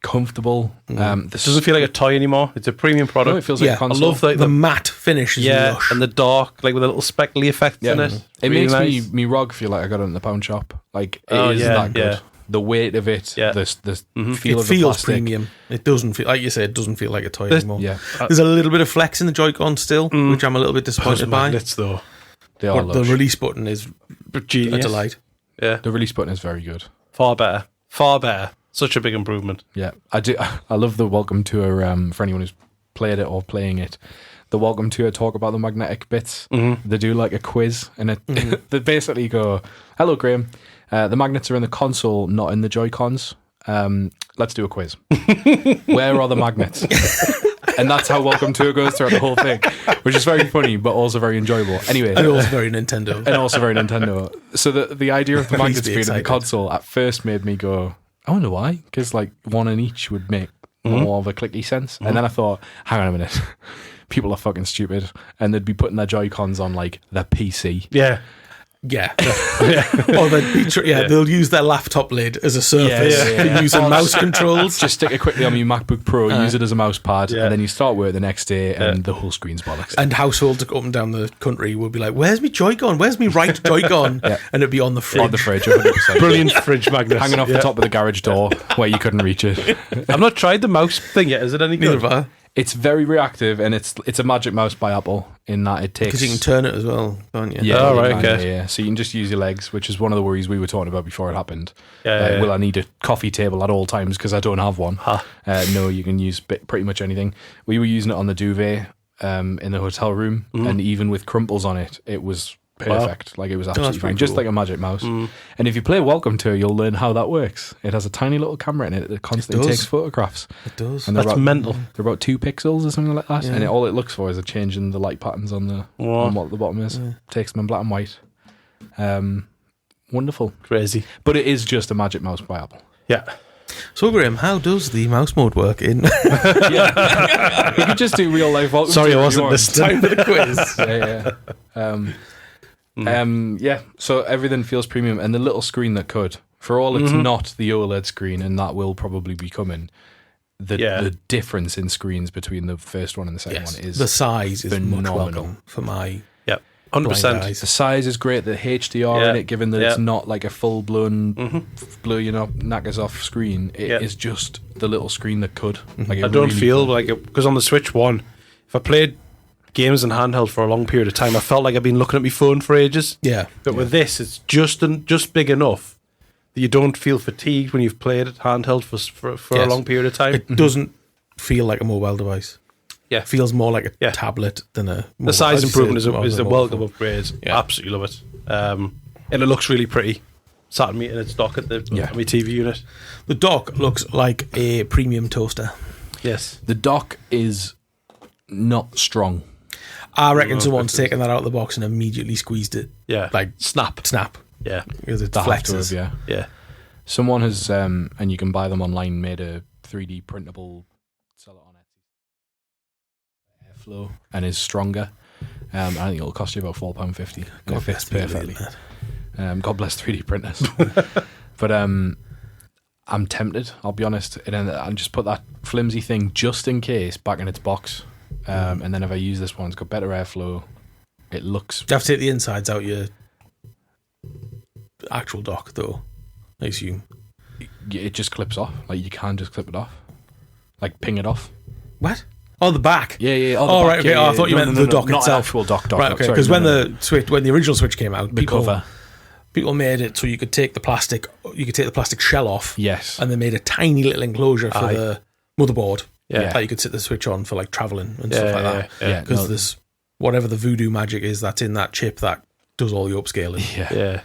comfortable. It doesn't feel like a toy anymore. It's a premium No, product. it feels like Yeah, a I console. love the the matte finish is lush. and the dark, like with a little speckly effect in it. It Really makes nice. me ROG feel like I got it in the pound shop. Like it Oh, is yeah, that good. yeah. The weight of it, Yeah. the feel It of the feels plastic. premium. It doesn't feel, like you said, it doesn't feel like a toy anymore. Yeah, There's a little bit of flex in the Joy-Con still, which I'm a little bit Those disappointed by. magnets, though. they are But the lush. release button is a Genius. delight. Yeah. The release button is very good. Far better. Far better. Such a big improvement. Yeah, I do. I love the welcome tour. For anyone who's played it or playing it, the welcome tour talk about the magnetic bits. They do like a quiz, and they basically go, "Hello, Graham. The magnets are in the console, not in the Joy-Cons. Let's do a quiz. Where are the magnets?" And that's how welcome tour goes throughout the whole thing, which is very funny, but also very enjoyable. Anyway, And also very Nintendo. and also very Nintendo. So the idea of the Please magnets be being in the excited. console at first made me go, I wonder why, because like one in each would make more of a clicky sense. And then I thought, hang on a minute, people are fucking stupid, and they'd be putting their Joy-Cons on like their PC. Yeah. Yeah. Or they'll use their laptop lid as a surface for using mouse controls. Just stick it quickly on your MacBook Pro, use it as a mouse pad, Yeah. and then you start work the next day, and the whole screen's bollocks. And households up and down the country will be like, "Where's my Joy-Con? Where's my right Joy-Con?" And it'd be on the fridge. On the fridge, 100%. Brilliant fridge magnets. Hanging off the top of the garage door where you couldn't reach it. I've not tried the mouse thing yet. Is it any Neither good? have I. It's very reactive, and it's a magic mouse by Apple in that it takes. Because you can turn it as well, can't you? Yeah, Oh, you right, can, okay. yeah. So you can just use your legs, which is one of the worries we were talking about before it happened. Yeah. Will I need a coffee table at all times because I don't have one? No, you can use pretty much anything. We were using it on the duvet in the hotel room, and even with crumples on it, it was perfect. Like it was absolutely pretty fine, just cool. like a magic mouse. And if you play Welcome to, you'll learn how that works. It has a tiny little camera in it that constantly does. takes photographs. It does. And they're That's about, mental. they're about 2 pixels or something like that, and all it looks for is a change in the light patterns on the on what the bottom is. Takes them in black and white. Wonderful, Crazy. but it is just a magic mouse by Apple. Yeah. So, Graham, how does the mouse mode work in We could just do real life. Welcome Sorry, to I if you wasn't want. listening. time for the quiz? Yeah. So everything feels premium, and the little screen that could, for all it's not the OLED screen, and that will probably be coming. the difference in screens between the first one and the second one is the size is phenomenal. much welcome for my 100%. eyes. The size is great. The HDR in it, given that it's not like a full blown blow knackers off screen. It is just the little screen that could. Like I don't feel like it, because on the Switch 1, if I played games in handheld for a long period of time, I felt like I've been looking at my phone for ages. Yeah, but with this, it's just big enough that you don't feel fatigued when you've played it handheld for a long period of time. It doesn't feel like a mobile device. Yeah, it feels more like a tablet than a mobile. The size improvement is a welcome upgrade. Yeah. Absolutely love it. And it looks really pretty. Sat me in its dock at my TV unit. The dock looks like a premium toaster. Yes. The dock is not strong. I reckon someone's taken that out of the box and immediately squeezed it. Yeah. Like snap. Yeah. Because it flexes. Yeah. Someone has, and you can buy them online, made a 3D printable, sell it on Etsy. Airflow and is stronger. I think it'll cost you about £4.50. And it fits perfectly. God bless 3D printers. But I'm tempted, I'll be honest. And I'll just put that flimsy thing just in case back in its box. And then if I use this one, it's got better airflow. It looks... You have to take the insides out your actual dock, though, I assume. It just clips off. Like, you can just clip it off. Like, ping it off. What? Oh, the back. Yeah. Oh, right. Okay. I thought you meant the dock not itself. Not actual dock. Right. Okay. Because when the original Switch came out, cover. People made it so you could take the plastic shell off. Yes. And they made a tiny little enclosure for the motherboard. Yeah. That you could sit the Switch on for like traveling and stuff like that. Yeah. Because there's whatever the voodoo magic is that's in that chip that does all the upscaling. Yeah.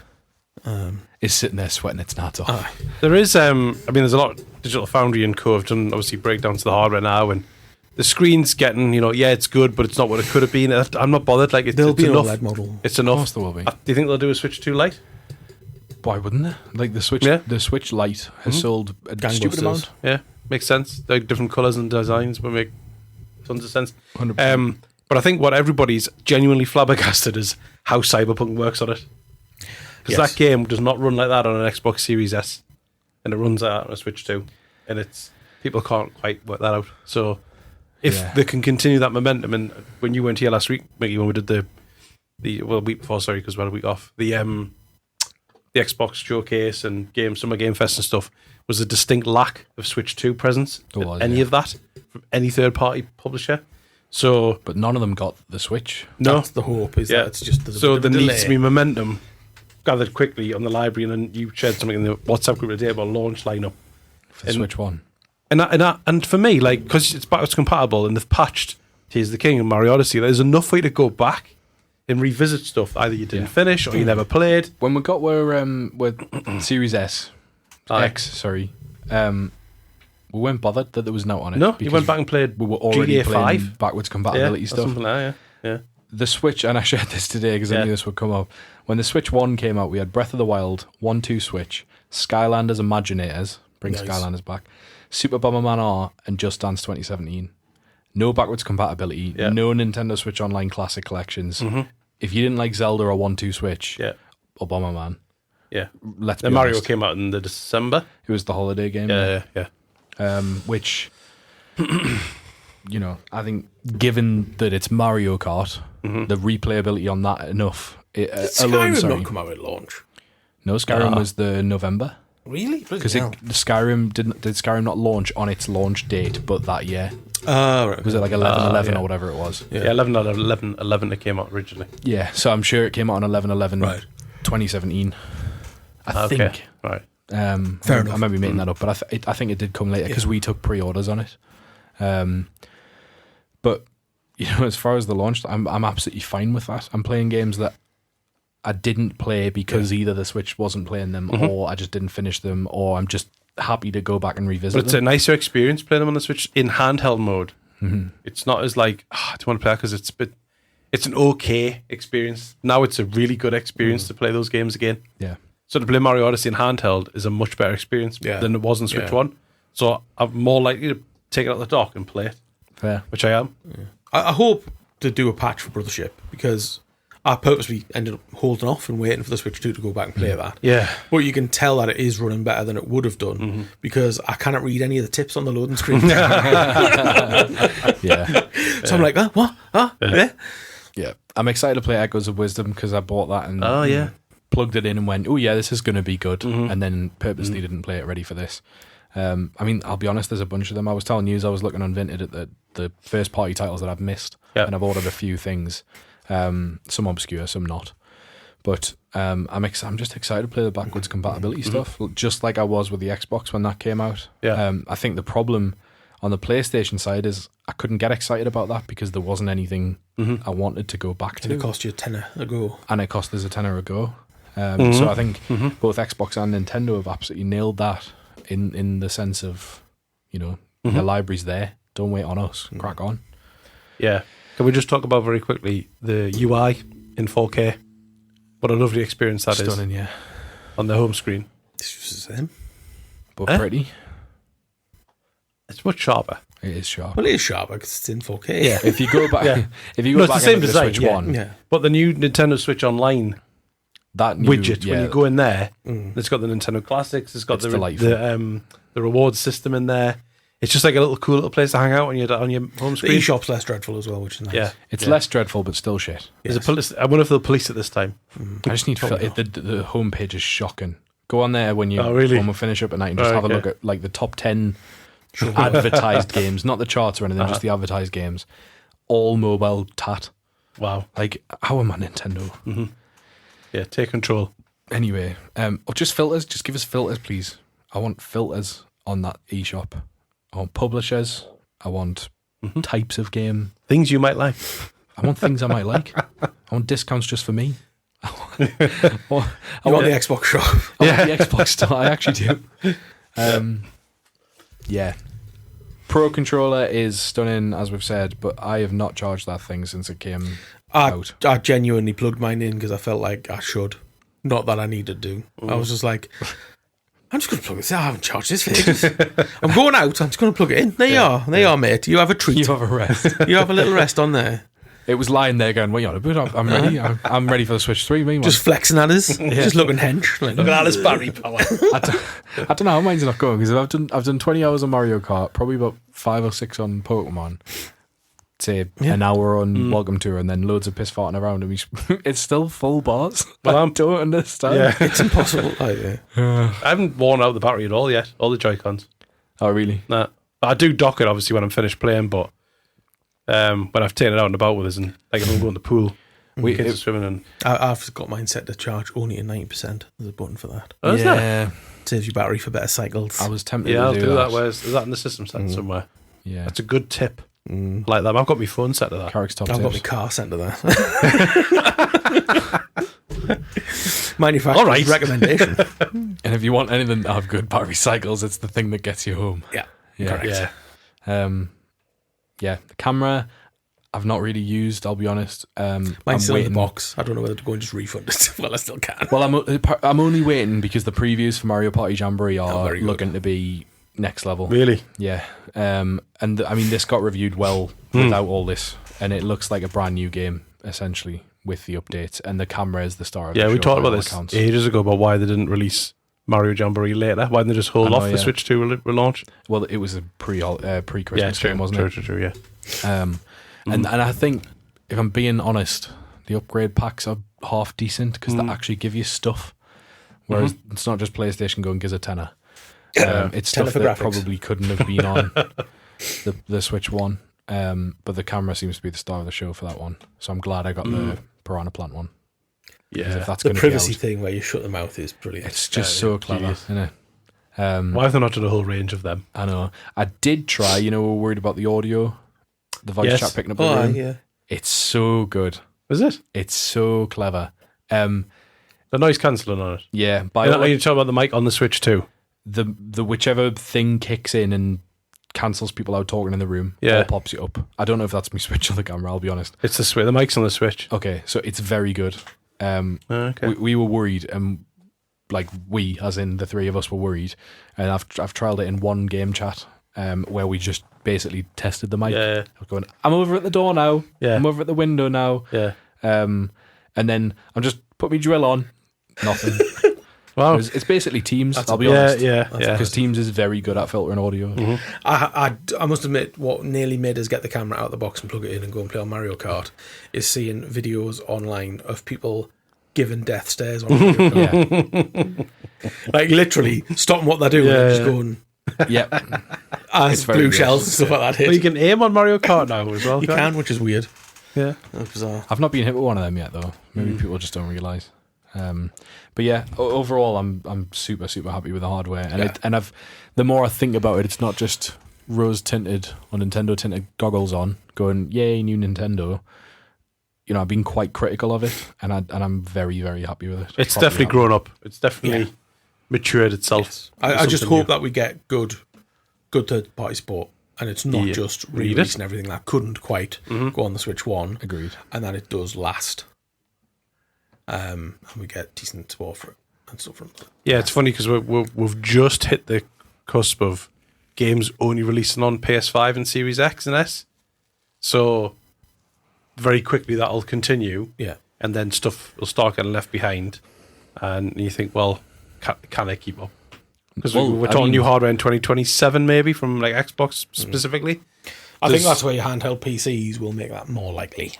It's sitting there sweating its nuts off. There is, there's a lot of Digital Foundry and Co. have done obviously breakdowns to the hardware now, and the screen's getting, it's good, but it's not what it could have been. I'm not bothered. Like, there'll be enough. an OLED model. It's enough. Of course there will be. Do you think they'll do a Switch 2 Lite? Why wouldn't they? Like the Switch Lite has sold a stupid amount. Yeah, makes sense. Like different colours and designs will make tons of sense. 100%. But I think what everybody's genuinely flabbergasted is how Cyberpunk works on it. Because that game does not run like that on an Xbox Series S, and it runs like that on a Switch 2, and people can't quite work that out. So if they can continue that momentum, and when you went here last week, Mickey, when we did the week before, sorry, because we had a week off, the Xbox showcase and Summer Game Fest and stuff, was a distinct lack of Switch 2 presence of that from any third-party publisher. So, but none of them got the Switch. No, that's the hope. That it's just there needs to be momentum gathered quickly on the library, and then you shared something in the WhatsApp group today about launch lineup for Switch 1. And for me, like, because it's backwards compatible and they've patched Tears of the King and Mario Odyssey, there's enough for you to go back and revisit stuff either you didn't finish or you never played. When we got with Series X, we weren't bothered that there was no on it. No, you went back and played. We were already GTA playing 5 backwards compatibility stuff. Something like that, yeah. The Switch, and I shared this today because I knew this would come up. When the Switch 1 came out, we had Breath of the Wild, 1-2 Switch, Skylanders Imaginators, Skylanders back, Super Bomberman R, and Just Dance 2017. No backwards compatibility, no Nintendo Switch Online Classic Collections. Mm-hmm. If you didn't like Zelda or 1-2 Switch or Bomberman, let's be Mario honest. came out in the December. It was the holiday game. Yeah. Which, I think given that it's Mario Kart, the replayability on that enough. Skyrim not come out at launch? No, Skyrim was the November. Really? Because Skyrim did Skyrim not launch on its launch date, but that year. Right. Was it like 11/11 or whatever it was? Yeah, 11/11 it came out originally. Yeah, so I'm sure it came out on 11/11 2017. I think. Right. Fair enough. I might be making that up, but I think it did come later because we took pre-orders on it. But as far as the launch, I'm absolutely fine with that. I'm playing games that I didn't play because either the Switch wasn't playing them, or I just didn't finish them, or I'm just happy to go back and revisit. But it's a nicer experience playing them on the Switch in handheld mode. Mm-hmm. It's not as like I don't want to play because it's an okay experience. Now it's a really good experience to play those games again. Yeah. So to play Mario Odyssey in handheld is a much better experience than it was in Switch 1. So I'm more likely to take it out the dock and play it. Fair. Which I am. Yeah. I hope to do a patch for Brothership because I purposely ended up holding off and waiting for the Switch 2 to go back and play that. Yeah. But you can tell that it is running better than it would have done because I cannot read any of the tips on the loading screen. Yeah. So I'm like, what? Yeah. Yeah. I'm excited to play Echoes of Wisdom because I bought that and Oh, yeah. plugged it in and went, oh, yeah, this is going to be good. And then purposely didn't play it ready for this. I mean, I'll be honest, there's a bunch of them. I was telling you, I was looking on Vinted at the first party titles that I've missed. Yeah. And I've ordered a few things. Some obscure, some not. But I'm just excited to play the backwards compatibility stuff, just like I was with the Xbox when that came out. Yeah. I think the problem on the PlayStation side is I couldn't get excited about that because there wasn't anything I wanted to go back to. And it cost you a tenner a go. And it cost us a tenner a go. So I think both Xbox and Nintendo have absolutely nailed that in the sense of, the library's there. Don't wait on us. Crack on. Yeah. Can we just talk about very quickly the UI in 4K? What a lovely experience that is Stunning, yeah. on the home screen. This was him. But pretty. It's much sharper. It is sharp. Well, it is sharp because it's in 4K. Yeah. If you go back, Yeah. if you go No, it's back the same into design, the Switch yeah. One, Yeah. But the new Nintendo Switch Online that new, widget, when you go in there, Mm. it's got the Nintendo Classics, it's got It's the delightful. the rewards system in there. It's just like a little cool little place to hang out on your home The screen. eShop's less dreadful as well, which is nice. Yeah. it's Yeah. less dreadful, but still shit. There's a police. I wonder if they'll police it this time. I just need Probably not. the homepage is shocking. Go on there when Oh, really? when we finish up at night and just Oh, have a okay. look at like the top 10 advertised games, not the charts or anything, just the advertised games. All mobile tat. Wow. Like, how am I Nintendo? Yeah, take control. Anyway, just filters. Just give us filters, please. I want filters on that eShop. I want publishers. I want types of game. Things you might like. I want things I might like. I want discounts just for me. I want You want the Xbox shop. I want the Xbox store. I actually do. Yeah. Pro controller is stunning, as we've said, but I have not charged that thing since it came out. I genuinely plugged mine in because I felt like I should. Not that I needed to. I was just like, I'm just going to plug this in. I haven't charged this for ages. I'm going out. I'm just going to plug it in. There you are. There you are, mate. You have a treat. You have a rest. You have a little rest on there. It was lying there going, wait on a bit. I'm ready. I'm ready for the Switch 3. Meanwhile, Just flexing at us. Just looking hench. Like, Look at Alice battery power. I don't know how mine's not going because I've done 20 hours on Mario Kart, probably about 5 or 6 on Pokemon, say an hour on Welcome Tour, and then loads of piss farting around, and it's still full bars. Well, I don't understand. Yeah. it's impossible. Like, yeah. I haven't worn out the battery at all yet. All the Joy-Cons. Oh, really? Nah. I do dock it obviously when I'm finished playing, but when I've taken it out and about with us, and like if I'm going to the pool, kids are swimming, and I've got mine set to charge only at 90%. There's a button for that. oh, is there? Yeah, Saves you battery for better cycles. I was tempted Yeah, to I'll do do that. that. Where's is that in the system set somewhere? Yeah, That's a good tip. I like that. I've got my phone set to that. Carrick's top I've got my tips. car sent to that. Manufacturer's All right. recommendation. And if you want anything to have good battery cycles, it's the thing that gets you home. Yeah. Yeah. Correct. Yeah. Yeah, the camera I've not really used, I'll be honest. I'm Mine's still waiting. in the box. I don't know whether to go and just refund it. Well, I still can. Well, I'm only waiting because the previews for Mario Party Jamboree are very good. looking to be next level. Really? Yeah. And I mean, this got reviewed well without all this, and it looks like a brand new game, essentially, with the updates, and the camera is the star of the Yeah, show we talked by about all this accounts. ages ago about why they didn't release Mario Jamboree later. Why didn't they just hold I know, off the yeah. Switch 2 relaunch? Well, it was a pre-Christmas Yeah, true, game, wasn't true, it? true, yeah. And I think, if I'm being honest, the upgrade packs are half decent because they actually give you stuff, whereas it's not just PlayStation going gives a tenner. It's Tenner stuff for that graphics. probably couldn't have been on the Switch One, but the camera seems to be the star of the show for that one. So I'm glad I got the Piranha Plant one. 'Cause Yeah. if that's The going to be privacy out, thing where you shut the mouth is brilliant. it's just so clever, genius. isn't it? Why have they not done a whole range of them? I know. I did try. We were worried about the audio, the voice Yes. chat picking up the Oh, room. yeah. It's so good. Is it? It's so clever. The noise cancelling on it. Yeah, by Are you talking about the mic on the Switch too? the whichever thing kicks in and cancels people out talking in the room, Yeah. all pops you up. I don't know if that's me Switch or the camera, I'll be honest. It's the Switch. The mic's on the Switch. Okay, so it's very good. Okay. We were worried, like we, as in the three of us, were worried, and I've trialed it in one game chat where we just basically tested the mic. Yeah. I was going, I'm over at the door now. Yeah. I'm over at the window now. Yeah. And And then I'm just put me drill on, nothing. Wow. It's basically Teams, I'll be honest. Yeah. Because Teams is very good at filtering audio. I must admit, what nearly made us get the camera out of the box and plug it in and go and play on Mario Kart is seeing videos online of people giving death stares on Mario Kart. Like literally stopping what they're doing and just going as blue shells and stuff like that hit. Well, you can aim on Mario Kart now as well. You can, which is weird. Yeah. That's bizarre. I've not been hit with one of them yet, though. Maybe people just don't realise. But yeah, overall, I'm super happy with the hardware, and the more I think about it, it's not just rose tinted or Nintendo tinted goggles on, going yay new Nintendo. You know, I've been quite critical of it, and I'm very happy with it. It's definitely grown up. It's definitely matured itself. Yes. I just hope that we get good third party support, and it's not just releasing everything that couldn't quite go on the Switch 1. Agreed. And that it does last. And we get decent support for it and stuff from that. Yeah, it's funny because we've just hit the cusp of games only releasing on PS5 and Series X and S. So very quickly that'll continue. Yeah. And then stuff will start getting left behind. And you think, well, can they keep up? Because we're talking new hardware in 2027 maybe from like Xbox specifically. I think that's where your handheld PCs will make that more likely.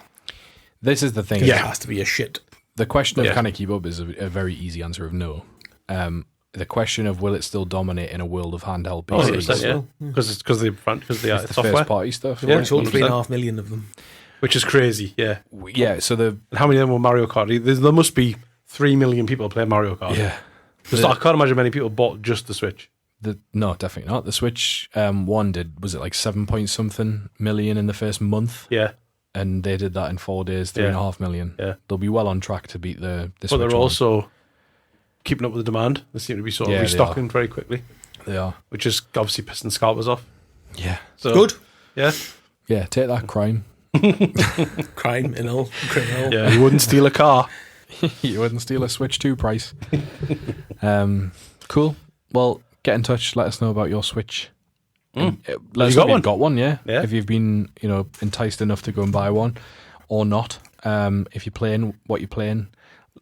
This is the thing. Yeah, it has to be a shit. The question of can it keep up is a very easy answer of no. The question of will it still dominate in a world of handheld PCs? Because it's because the software, first party stuff. Yeah, it's 3.5 million of them, which is crazy. Yeah, yeah. So how many of them were Mario Kart? There must be 3 million people playing Mario Kart. Yeah, I can't imagine many people bought just the Switch. No, definitely not. The Switch one was it like 7 point something million in the first month? Yeah. And they did that in 4 days, 3.5 million. Yeah. They'll be well on track to beat the Switch. But they're also keeping up with the demand. They seem to be sort of restocking very quickly. They are. Which is obviously pissing scalpers off. Yeah. So, good. Yeah. Yeah, take that, crime. Criminal. Yeah, you wouldn't steal a car. You wouldn't steal a Switch 2 price. Cool. Well, get in touch. Let us know about your Switch. Let us know if you've got one, yeah. If you've been, enticed enough to go and buy one or not. If you're playing what you're playing,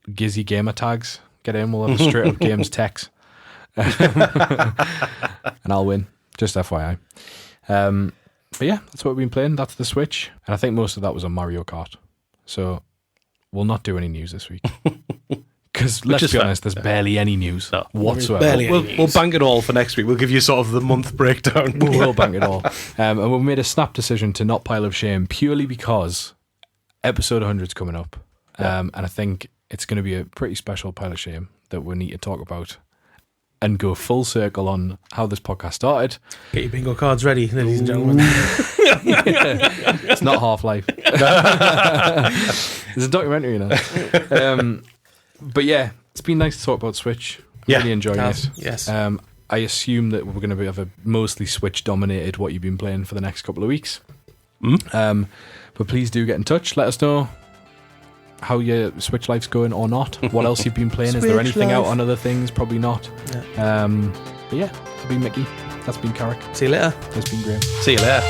Gizzy gamer tags. Get in, we'll have a straight up games text. And I'll win. Just FYI. But yeah, that's what we've been playing. That's the Switch. And I think most of that was on Mario Kart. So we'll not do any news this week. Because let's be honest, there's barely any news whatsoever. We'll bank it all for next week. We'll give you sort of the month breakdown. We'll bank it all. And we've made a snap decision to not pile of shame purely because episode 100 is coming up. And I think it's going to be a pretty special pile of shame that we need to talk about and go full circle on how this podcast started. Get your bingo cards ready, ladies and gentlemen. It's not Half-Life. There's a documentary now. But yeah, it's been nice to talk about Switch. Really enjoying it. Yes. I assume that we're going to have a mostly Switch dominated what you've been playing for the next couple of weeks. But please do get in touch. Let us know how your Switch life's going or not. What else you've been playing. Is there anything out on other things? Probably not. But yeah, I've been Mickey. That's been Carrick. See you later. That's been Graham. See you later.